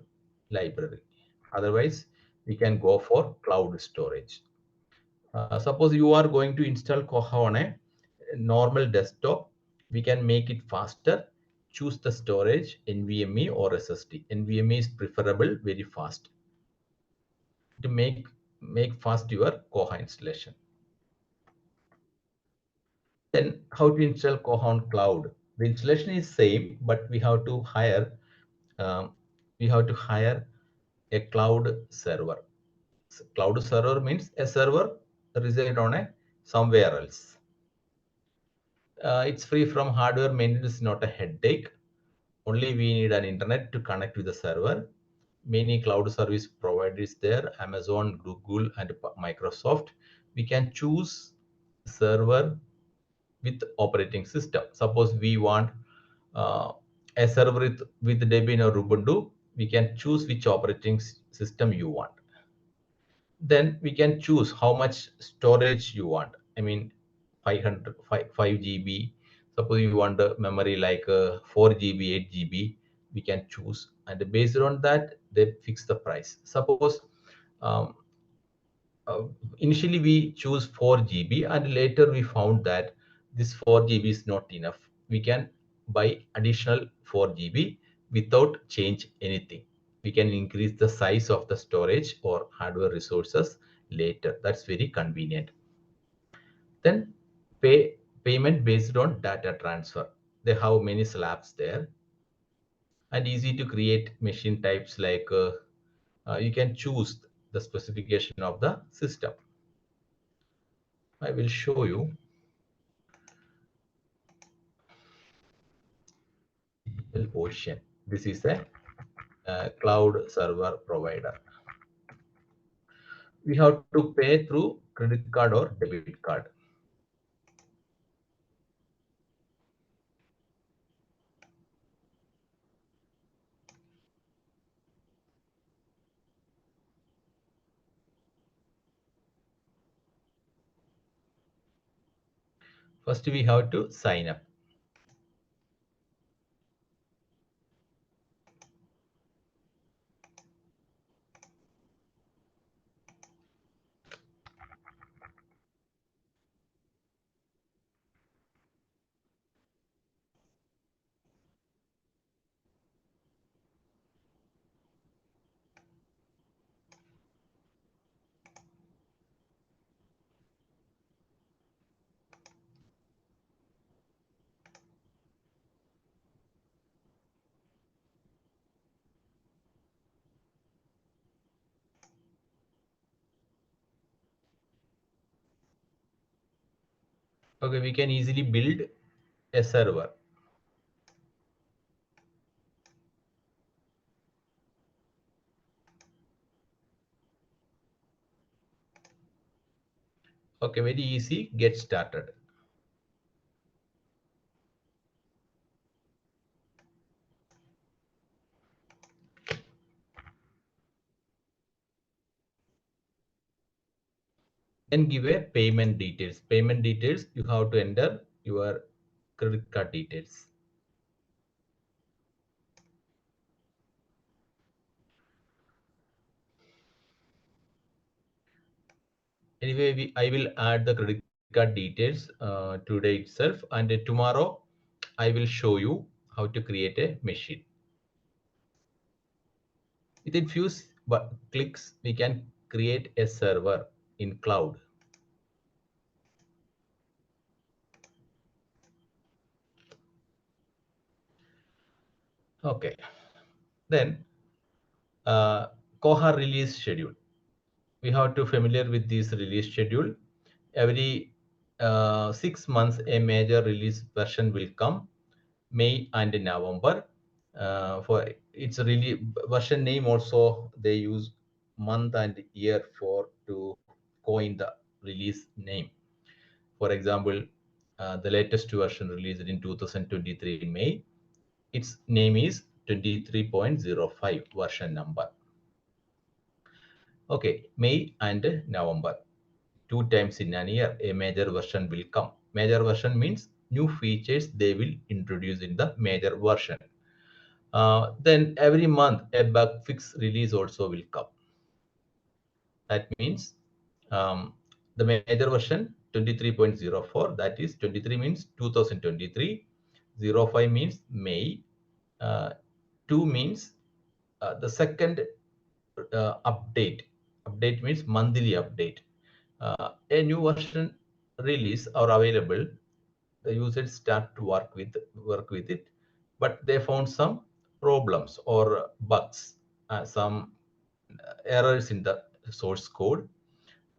library. Otherwise, we can go for cloud storage. Suppose you are going to install Koha on a normal desktop, we can make it faster. Choose the storage, NVMe or SSD. NVMe is preferable, very fast, to make fast your Koha installation. Then how to install Koha on cloud? The installation is same, but we have to hire a cloud server. So cloud server means a server reside on a somewhere else. It's free from hardware maintenance, not a headache. Only we need an internet to connect with the server. Many cloud service providers there, Amazon, Google, and Microsoft. We can choose server with operating system. Suppose we want a server with Debian or Ubuntu, we can choose which operating system you want. Then we can choose how much storage you want. I mean, 5 GB. Suppose you want the memory like 4 GB, 8 GB, we can choose. And based on that, they fix the price. Suppose um, initially we choose 4 GB and later we found that this 4 GB is not enough. We can buy additional 4 GB without change anything. We can increase the size of the storage or hardware resources later. That's very convenient. Then payment based on data transfer. They have many slabs there and easy to create machine types like you can choose the specification of the system. I will show you. Ocean. This is a cloud server provider. We have to pay through credit card or debit card. First, we have to sign up. Okay, we can easily build a server. Okay, very easy. Get started. Then give a payment details. Payment details, you have to enter your credit card details. Anyway, I will add the credit card details today itself, and tomorrow I will show you how to create a machine. Within few clicks, we can create a server in cloud. Okay, then Koha release schedule. We have to familiar with this release schedule. Every 6 months, a major release version will come, May and November. For its really version name also, they use month and year for to coin the release name. For example, the latest version released in 2023 in May, its name is 23.05 version number. Okay, May and November. 2 times in a year, a major version will come. Major version means new features they will introduce in the major version. Then every month, a bug fix release also will come. That means the major version 23.04, that is 23 means 2023, 05 means May, 2 means the second update. Update means monthly update. A new version release are available. The users start to work with it, but they found some problems or bugs, some errors in the source code.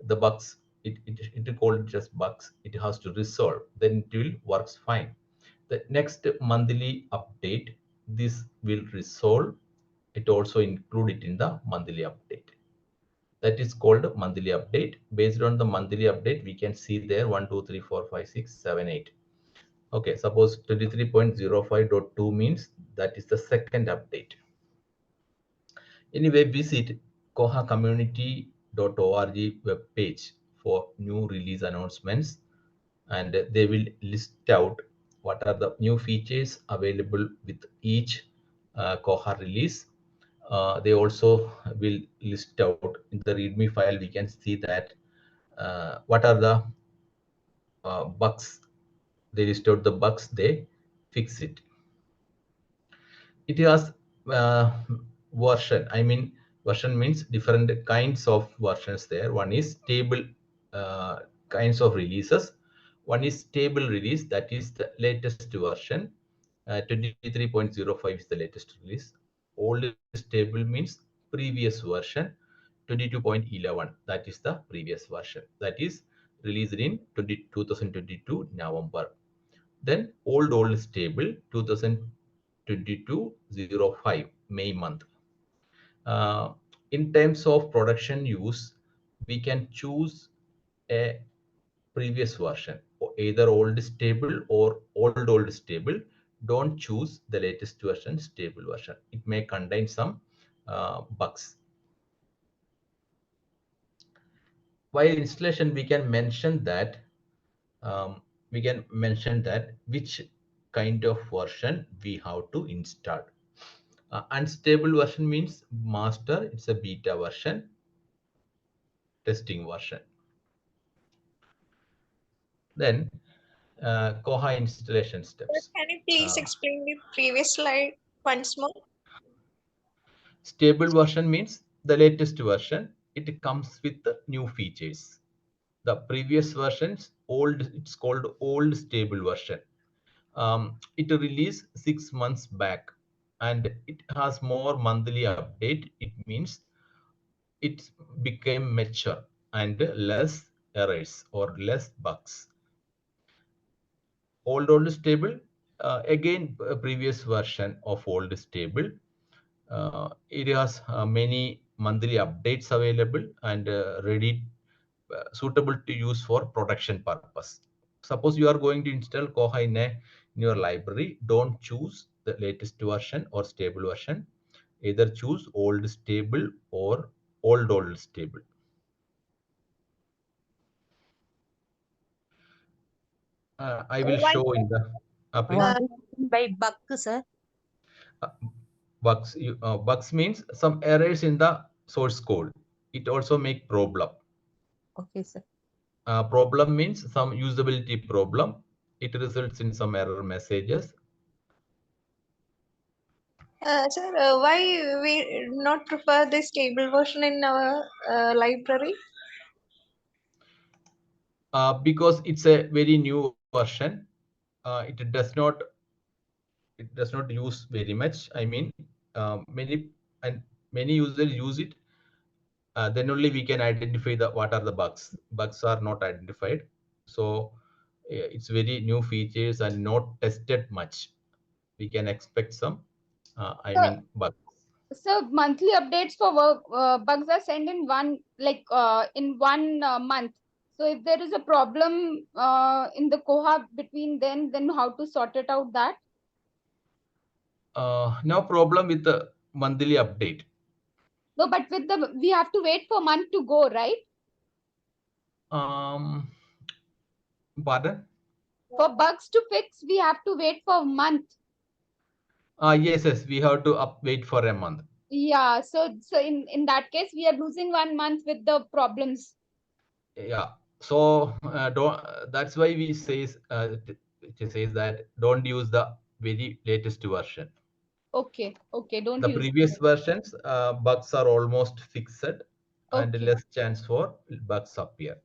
The bugs, it called just bugs. It has to resolve. Then it will works fine. The next monthly update, this will resolve. It also include it in the monthly update. That is called monthly update. Based on the monthly update, we can see there 1, 2, 3, 4, 5, 6, 7, 8. Okay, suppose 23.05.2 means that is the second update. Anyway, visit kohacommunity.org web page for new release announcements, and they will list out what are the new features available with each Koha release. They also will list out in the README file. We can see that what are the bugs. They list out the bugs, they fix it. It has version. I mean, version means different kinds of versions there. One is stable kinds of releases. One is stable release, that is the latest version. 23.05 is the latest release. Old stable means previous version. 22.11, that is the previous version, that is released in 2022 November. Then old stable 2022-05 May month. In terms of production use, we can choose a previous version, or either old stable or old stable. Don't choose the latest version, stable version. It may contain some bugs. While installation, we can mention that which kind of version we have to install. Unstable version means master, it's a beta version, testing version. Then Koha installation steps. Can you please explain the previous slide once more? Stable version means the latest version. It comes with the new features. The previous versions, it's called old stable version. It released 6 months back, and it has more monthly update. It means it became mature and less errors or less bugs. old stable, again a previous version of old stable. It has many monthly updates available and ready, suitable to use for production purpose. Suppose you are going to install Koha in your library, don't choose the latest version or stable version. Either choose old stable or old stable. I will Why, show in the please. what do you mean by bug, sir? Bugs. Bugs means some errors in the source code. It also make problem. Okay, sir. Problem means some usability problem. It results in some error messages. Sir, why we not prefer the stable version in our library? Because it's a very new version. It does not use very much. I mean, many users use it. Then only we can identify what are the bugs. Bugs are not identified, so it's very new features and not tested much. We can expect some bugs. So monthly updates for work bugs are sent in one in 1 month. So if there is a problem in the Koha between then how to sort it out that? No problem with the monthly update. No, but with we have to wait for a month to go, right? Pardon? For bugs to fix, we have to wait for a month. Yes, we have to wait for a month. Yeah, so in that case, we are losing 1 month with the problems. Yeah, so that's why we says that don't use the very latest version. Okay, don't The use previous versions, bugs are almost fixed and Okay. less chance for bugs appear.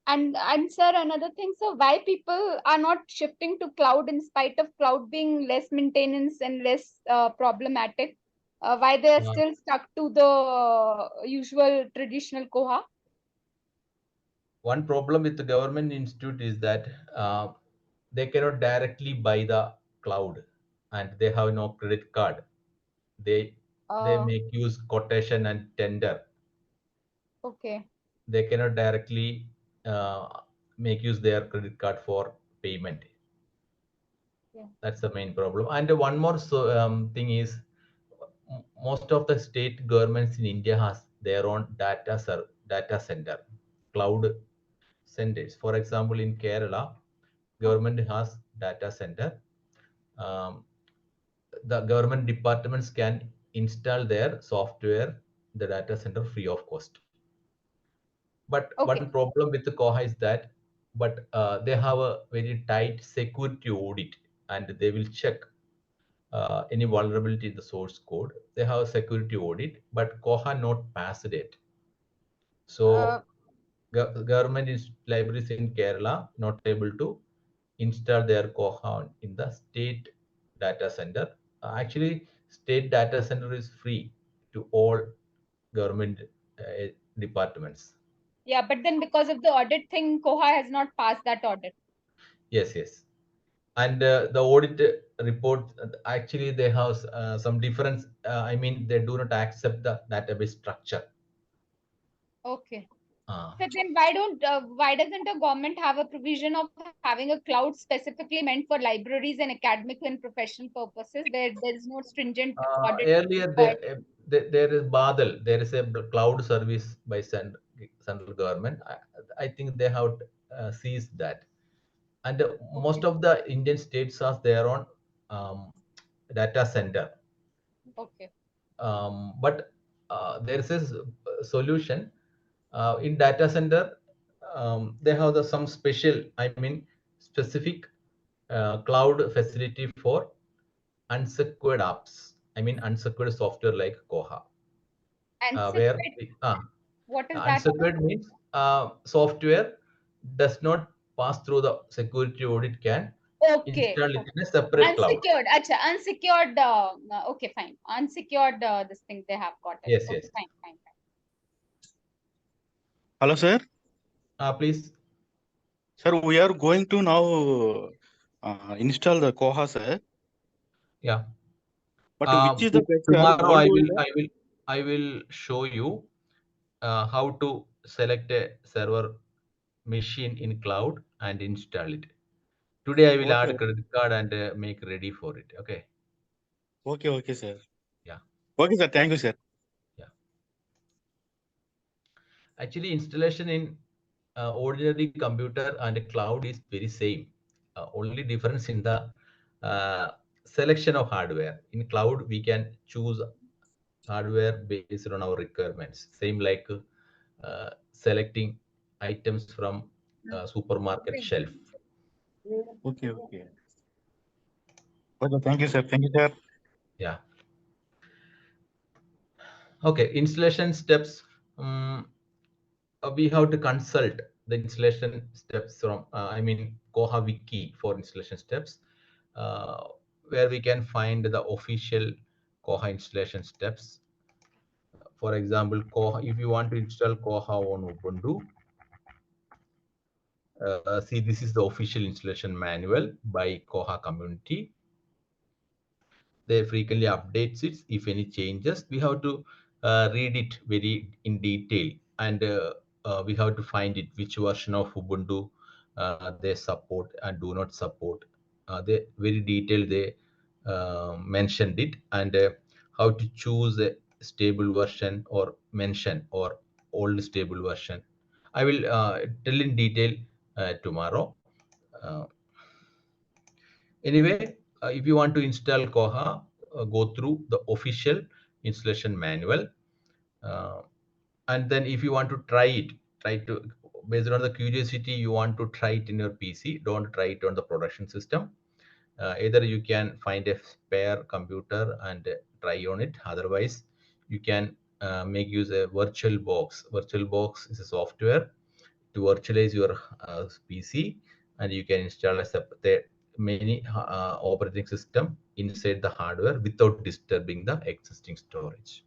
And sir, another thing, so why people are not shifting to cloud in spite of cloud being less maintenance and less problematic? Why they are still stuck to the usual traditional Koha? One problem with the government institute is that they cannot directly buy the cloud and they have no credit card. They make use quotation and tender. Okay. They cannot directly make use their credit card for payment. Yeah. That's the main problem. And one more thing is, most of the state governments in India has their own data center, cloud centers. For example, in Kerala, government has data center. The government departments can install their software, the data center, free of cost. But one problem with the Koha is that, they have a very tight security audit, and they will check any vulnerability in the source code. They have a security audit, but Koha not passed it. So government libraries in Kerala not able to install their Koha in the state data center. Actually, state data center is free to all government departments. Yeah, but then because of the audit thing, Koha has not passed that audit. Yes. And the audit report, actually they have some difference. They do not accept the database structure. Okay. So then why doesn't a government have a provision of having a cloud specifically meant for libraries and academic and professional purposes where there is no stringent audit? Earlier there is Badal, there is a cloud service by central government. I think they have seized that. And most of the Indian states have their own data center. Okay. But there is a solution in data center. They have some special, specific cloud facility for unsecured apps. Unsecured software like Koha. Where what is that? Unsecured means software does not pass through the security audit, can install it in a separate cloud. Unsecured. Okay, fine. Unsecured. This thing they have got it. Yes, okay, yes. Fine. Hello, sir. Please. Sir, we are going to now install the Koha, sir. Yeah. But which is the best, sir? Tomorrow Old I will show you how to select a server machine in cloud and install it. Today I will Okay. add credit card and make ready for it. Okay. Okay, sir. Yeah. Okay, sir. Thank you, sir. Yeah. Actually, installation in ordinary computer and cloud is very same. Only difference in the selection of hardware. In cloud, we can choose hardware based on our requirements. Same like selecting items from supermarket shelf. Okay. Okay, thank you, sir. Thank you, sir. Yeah. Okay, installation steps. We have to consult the installation steps from, Koha Wiki for installation steps, where we can find the official Koha installation steps. For example, Koha, if you want to install Koha on Ubuntu, see, this is the official installation manual by Koha community. They frequently updates it. If any changes, we have to read it very in detail, and we have to find it which version of Ubuntu they support and do not support. They very detailed, they mentioned it, and how to choose a stable version or mention or old stable version. I will tell in detail tomorrow. Anyway, if you want to install Koha, go through the official installation manual. And then if you want to try to, based on the curiosity, you want to try it in your PC, don't try it on the production system. Either you can find a spare computer and try on it. Otherwise, you can make use a virtual box. Virtual box is a software to virtualize your PC, and you can install a separate many operating system inside the hardware without disturbing the existing storage.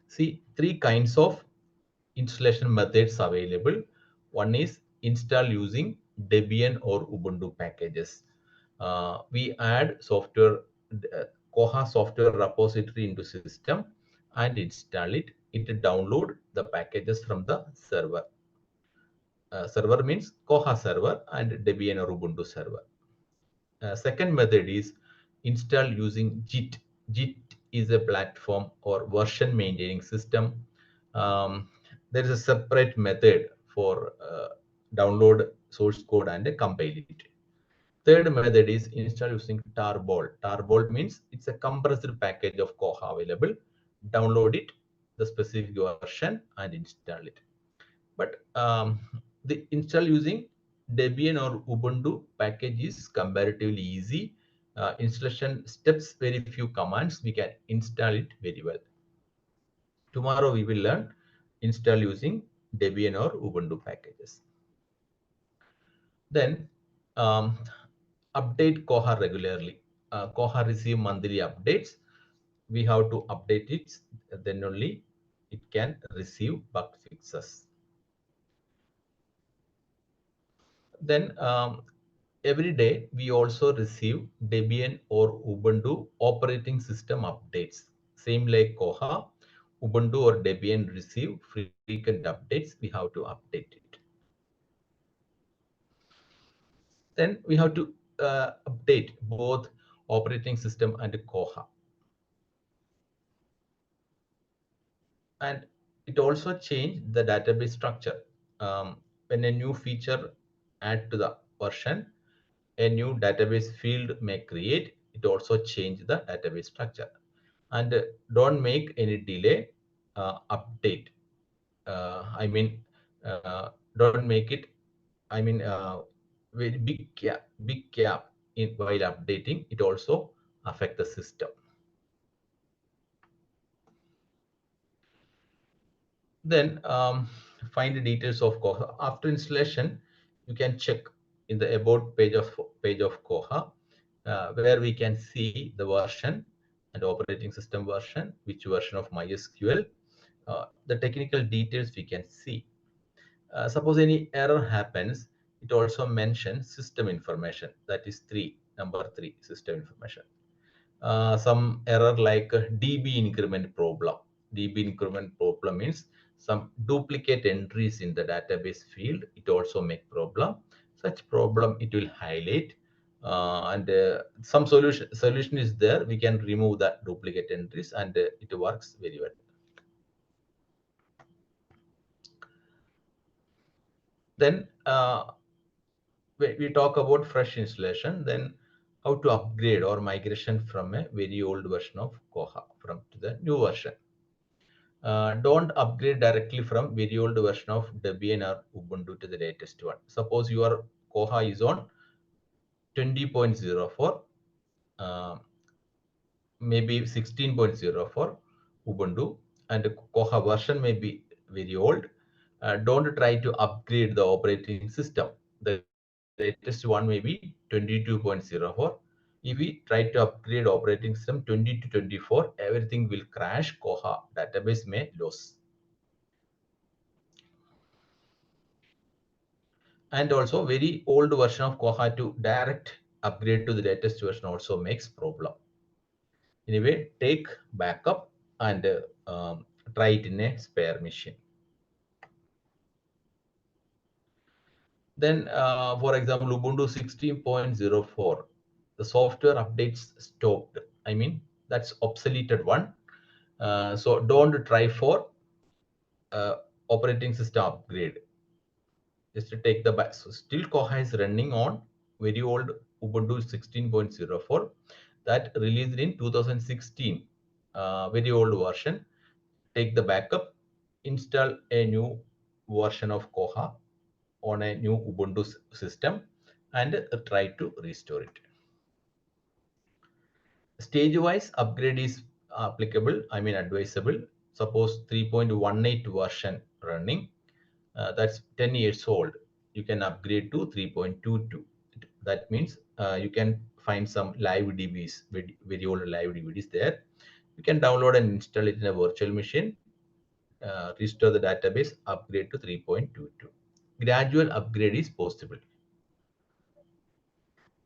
See, three kinds of installation methods available. One is install using Debian or Ubuntu packages. We add software, Koha software repository into system and install it. It download the packages from the server. Server means Koha server and Debian or Ubuntu server. Second method is install using Git. Git is a platform or version maintaining system. There is a separate method for download source code and compile it. Third method is install using tarball. Tarball means it's a compressed package of Koha available. Download it, the specific version, and install it. But the install using Debian or Ubuntu package is comparatively easy. Installation steps very few commands. We can install it very well. Tomorrow we will learn install using Debian or Ubuntu packages. Then update Koha regularly. Koha receive monthly updates. We have to update it, then only it can receive bug fixes. Then every day we also receive Debian or Ubuntu operating system updates. Same like Koha, Ubuntu or Debian receive frequent updates. We have to update it. Then we have to update both operating system and Koha. And it also changed the database structure. When a new feature add to the version, a new database field may create. It also change the database structure. And don't make any delay update. Don't make it, very big gap in while updating. It also affect the system. Then find the details of Koha. After installation, you can check in the about page of Koha, where we can see the version and operating system version, which version of MySQL, the technical details we can see. Suppose any error happens, it also mentions system information. That is number 3, system information. Some error like DB increment problem. DB increment problem means some duplicate entries in the database field. It also make problem. Such problem it will highlight, and some solution is there. We can remove that duplicate entries, and it works very well. Then we talk about fresh installation. Then how to upgrade or migration from a very old version of Koha to the new version. Don't upgrade directly from very old version of Debian or Ubuntu to the latest one. Suppose your Koha is on 20.04, maybe 16.04 Ubuntu, and Koha version may be very old. Don't try to upgrade the operating system. The latest one may be 22.04. If we try to upgrade operating system 20 to 24, everything will crash. Koha database may lose. And also very old version of Koha to direct upgrade to the latest version also makes problem. Anyway, take backup and try it in a spare machine. Then, for example, Ubuntu 16.04, the software updates stopped. I mean, that's obsoleted one. So don't try for operating system upgrade. Just to take the back. So still Koha is running on very old Ubuntu 16.04 that released in 2016, very old version. Take the backup, install a new version of Koha on a new Ubuntu system, and try to restore it. Stage-wise upgrade is applicable, I mean advisable. Suppose 3.18 version running, that's 10 years old. You can upgrade to 3.22. That means you can find some live DBs, very old live DVDs there. You can download and install it in a virtual machine, restore the database, upgrade to 3.22. Gradual upgrade is possible.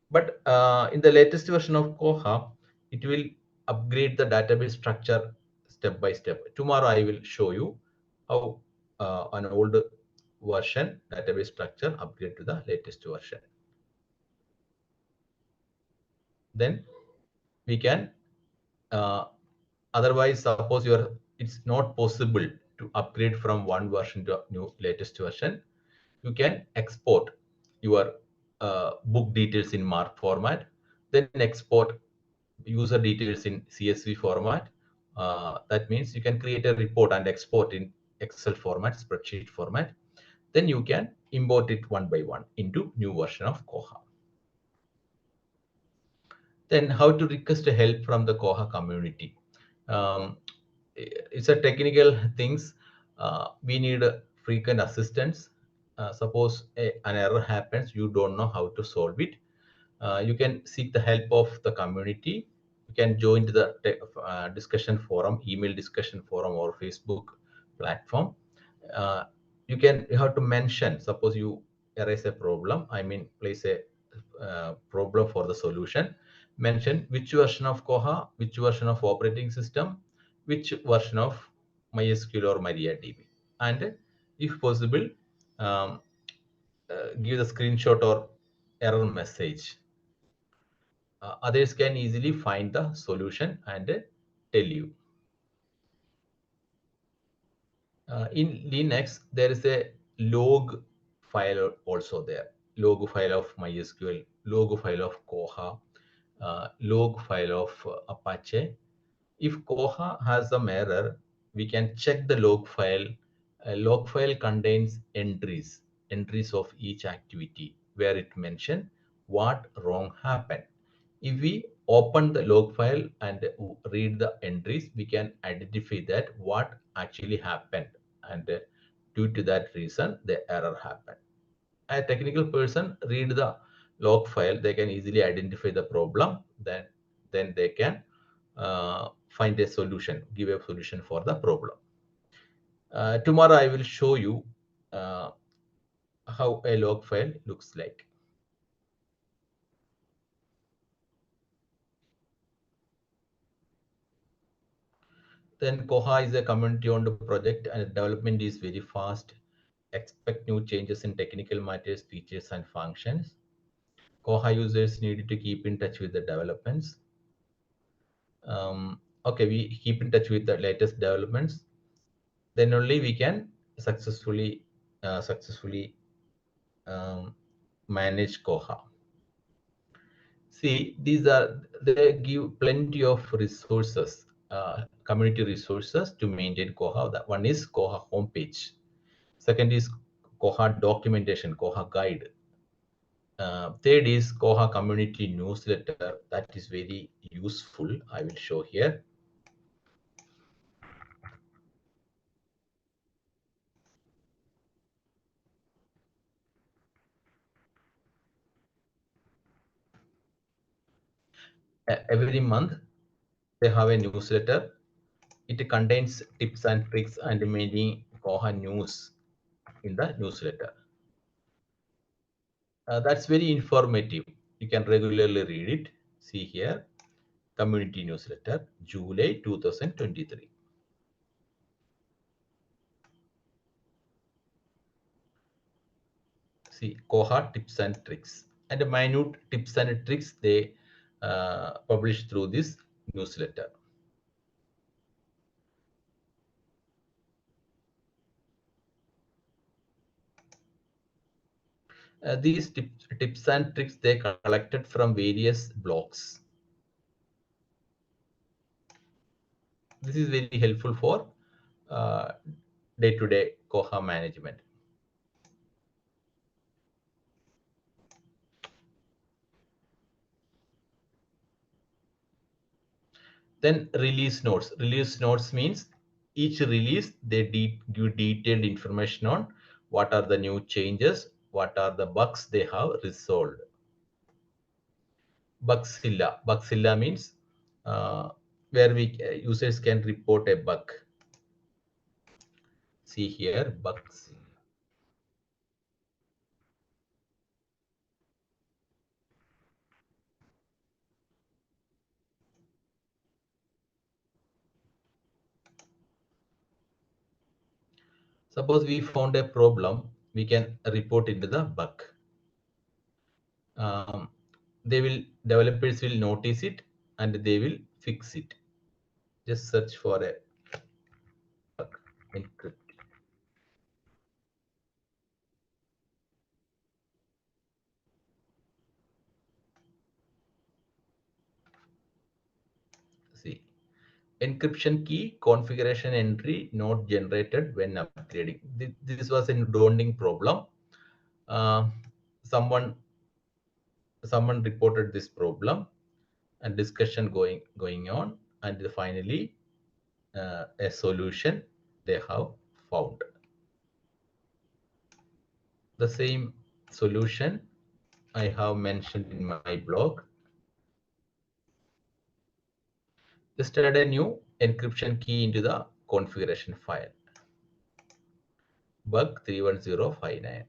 But in the latest version of Koha, it will upgrade the database structure step by step. Tomorrow I will show you how an old version database structure upgrade to the latest version. Then we can otherwise, suppose it's not possible to upgrade from one version to new latest version, you can export your book details in mark format, then export user details in CSV format. That means you can create a report and export in Excel format, spreadsheet format. Then you can import it one by one into new version of Koha. Then how to request help from the Koha community. It's a technical things. We need frequent assistance. Suppose an error happens, you don't know how to solve it. You can seek the help of the community. You can join to the discussion forum, email discussion forum, or Facebook platform. You have to mention, suppose you erase a problem, I mean place a problem for the solution. Mention which version of Koha, which version of operating system, which version of MySQL or MariaDB, and if possible, give the screenshot or error message. Others can easily find the solution and tell you. In Linux, there is a log file also there. Log file of MySQL, log file of Koha, log file of Apache. If Koha has some error, we can check the log file. A log file contains entries of each activity where it mentions what wrong happened. If we open the log file and read the entries, we can identify that what actually happened, and due to that reason the error happened. A technical person read the log file, they can easily identify the problem, then they can find a solution, give a solution for the problem. Tomorrow I will show you how a log file looks like. Then Koha is a community-owned project and development is very fast. Expect new changes in technical matters, features, and functions. Koha users need to keep in touch with the developments. Okay, we keep in touch with the latest developments. Then only we can successfully manage Koha. See, they give plenty of resources, community resources to maintain Koha. That one is Koha homepage. Second is Koha documentation, Koha guide. Third is Koha community newsletter. That is very useful. I will show here. Every month they have a newsletter. It contains tips and tricks and many Koha news in the newsletter. That's very informative. You can regularly read it. See here, community newsletter, July 2023. See, Koha tips and tricks. And the minute tips and tricks they publish through this newsletter. These tips and tricks they collected from various blogs. This is very helpful for day-to-day Koha management. Then release notes. Release notes means each release they give detailed information on what are the new changes, what are the bugs they have resolved. Bugzilla. Bugzilla means where users can report a bug. See here, Bugzilla. Suppose we found a problem, we can report into the bug. Developers will notice it and they will fix it. Just search for a bug, encrypt. See, encryption key configuration entry not generated when upgrading. This was a daunting problem. Someone reported this problem and discussion going on, and finally a solution they have found. The same solution I have mentioned in my blog. Just add a new encryption key into the configuration file. Bug 31059.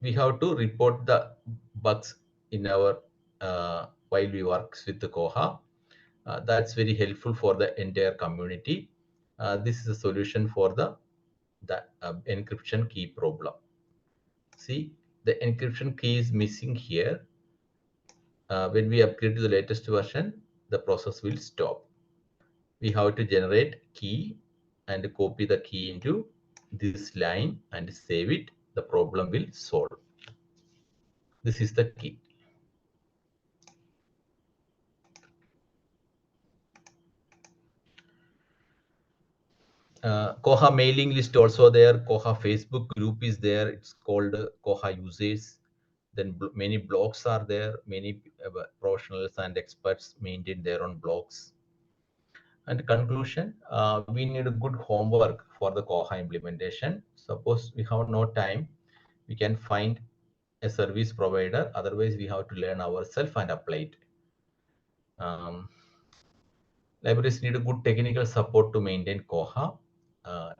We have to report the bugs in our while we work with the Koha. That's very helpful for the entire community. This is a solution for the encryption key problem. See, the encryption key is missing here. When we upgrade to the latest version, the process will stop. We have to generate key and copy the key into this line and save it. The problem will solve. This is the key. Koha mailing list also there. Koha Facebook group is there. It's called Koha users. Then many blogs are there. Many professionals and experts maintain their own blogs. And conclusion, we need a good homework for the Koha implementation. Suppose we have no time, we can find a service provider. Otherwise, we have to learn ourselves and apply it. Libraries need a good technical support to maintain Koha.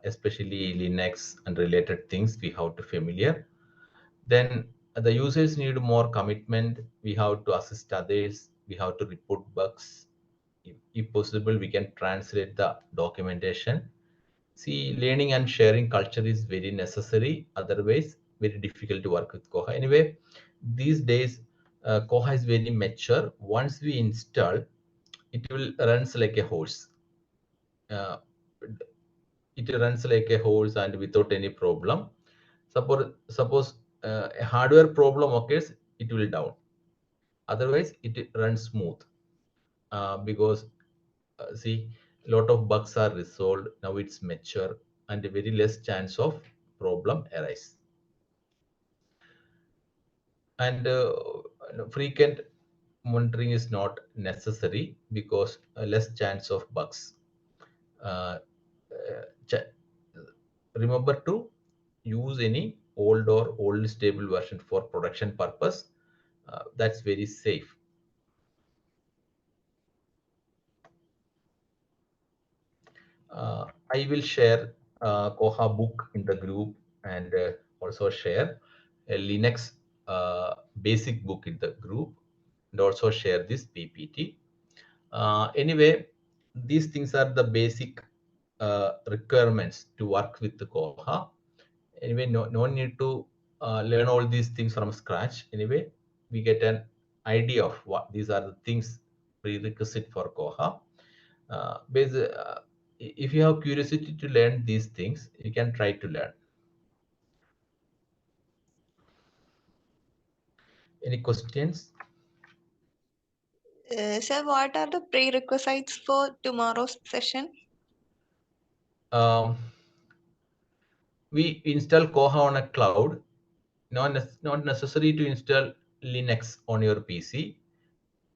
especially Linux and related things we have to familiar. Then the users need more commitment. We have to assist others. We have to report bugs. If possible, we can translate the documentation. See, learning and sharing culture is very necessary. Otherwise, very difficult to work with Koha. Anyway, these days, Koha is very mature. Once we install, it will runs like a horse. Uh, it runs like a horse and without any problem. Suppose a hardware problem occurs, it will down. Otherwise, it runs smooth because see, a lot of bugs are resolved. Now it's mature and very less chance of problem arise. And frequent monitoring is not necessary because less chance of bugs. Uh, Remember to use any old stable version for production purpose. That's very safe. I will share Koha book in the group and also share a Linux basic book in the group and also share this PPT. Anyway, these things are the basic requirements to work with the Koha. Anyway, no need to learn all these things from scratch. Anyway, we get an idea of what these are the things prerequisite for Koha. If you have curiosity to learn these things, you can try to learn. Any questions? Sir, what are the prerequisites for tomorrow's session? We install Koha on a cloud. Not necessary to install Linux on your PC.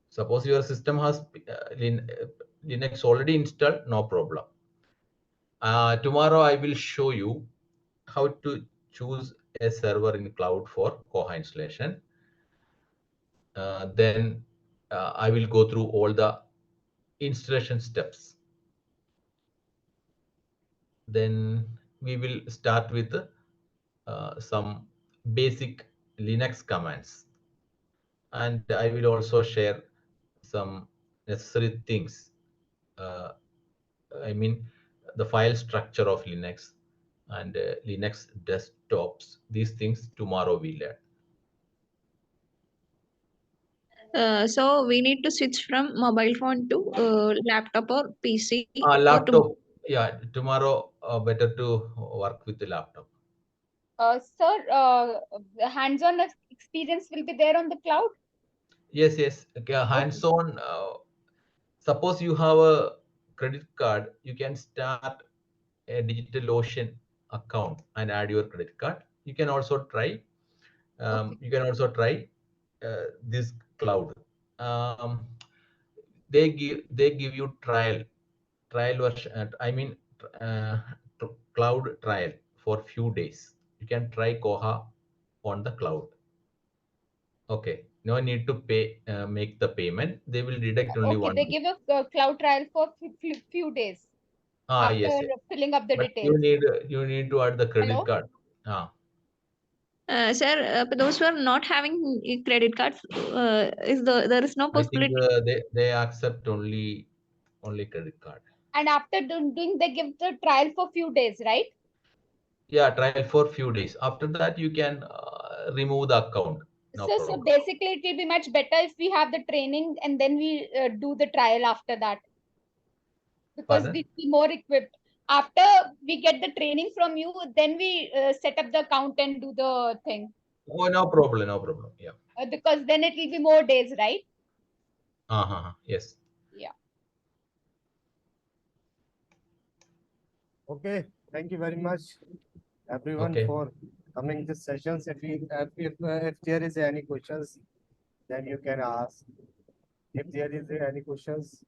Suppose your system has Linux already installed, no problem. Tomorrow I will show you how to choose a server in cloud for Koha installation. Then I will go through all the installation steps. Then we will start with some basic Linux commands. And I will also share some necessary things. I mean, the file structure of Linux and Linux desktops. These things tomorrow we learn. So we need to switch from mobile phone to laptop or PC. Laptop. Yeah, tomorrow better to work with the laptop. Sir, the hands-on experience will be there on the cloud? Yes, yes. Okay, hands-on. Suppose you have a credit card, you can start a DigitalOcean account and add your credit card. You can also try. You can also try this cloud. They give you trial version. I mean, uh, cloud trial for few days. You can try Koha on the cloud. Okay, no need to pay, make the payment. They will deduct only Okay, one. they give a cloud trial for few days after Yes, yes. filling up the But details. you need to add the credit Hello? card. Sir, for those who are not having credit cards, there is no I think possibility. they accept only credit card. And after doing, they give the trial for few days, right? Yeah, trial for few days. After that, you can remove the account. No So problem. basically, it will be much better if we have the training and then we do the trial after that. Because Pardon? we'll be more equipped. After we get the training from you, then we set up the account and do the thing. Oh, no problem, no problem. Yeah. Because then it will be more days, right? Yes. Yeah. Okay, thank you very much, everyone, for coming to sessions. If there is any questions, then you can ask. If there is any questions,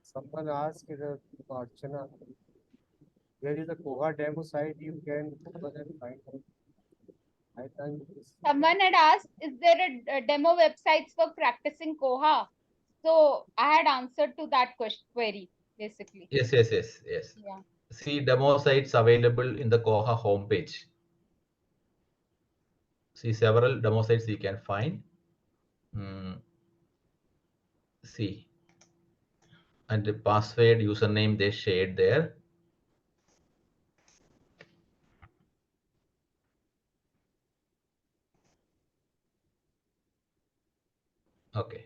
someone asked Archana, there is a Koha demo site you can open and find out. I think Someone had asked, is there a demo websites for practicing Koha? So I had answered to that query basically. Yes. Yeah. See demo sites available in the Koha homepage. See several demo sites you can find. See, and the password username they shared there. Okay.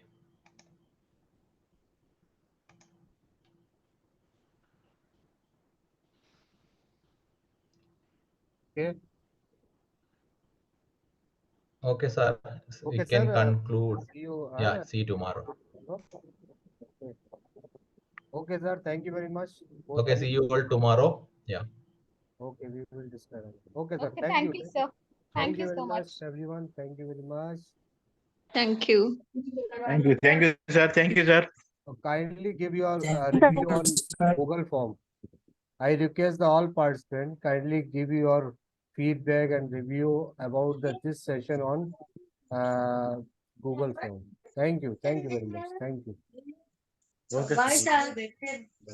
Okay. Okay, sir. Okay, We can sir. conclude. See you. Yeah, see you tomorrow. Okay. Okay, sir. Thank you very much. Okay, see you all tomorrow. Yeah. Okay, we will discuss. Okay, sir. Okay, Thank you. sir. Thank Thank you very so much. everyone. Thank you very much. Thank you. Thank you, sir. Thank you, sir. Kindly give your review on Google form. I request the all participants kindly give your feedback and review about this session on Google form. Thank you. Thank you very much. Thank you. Okay, sir. Bye, sir. Bye.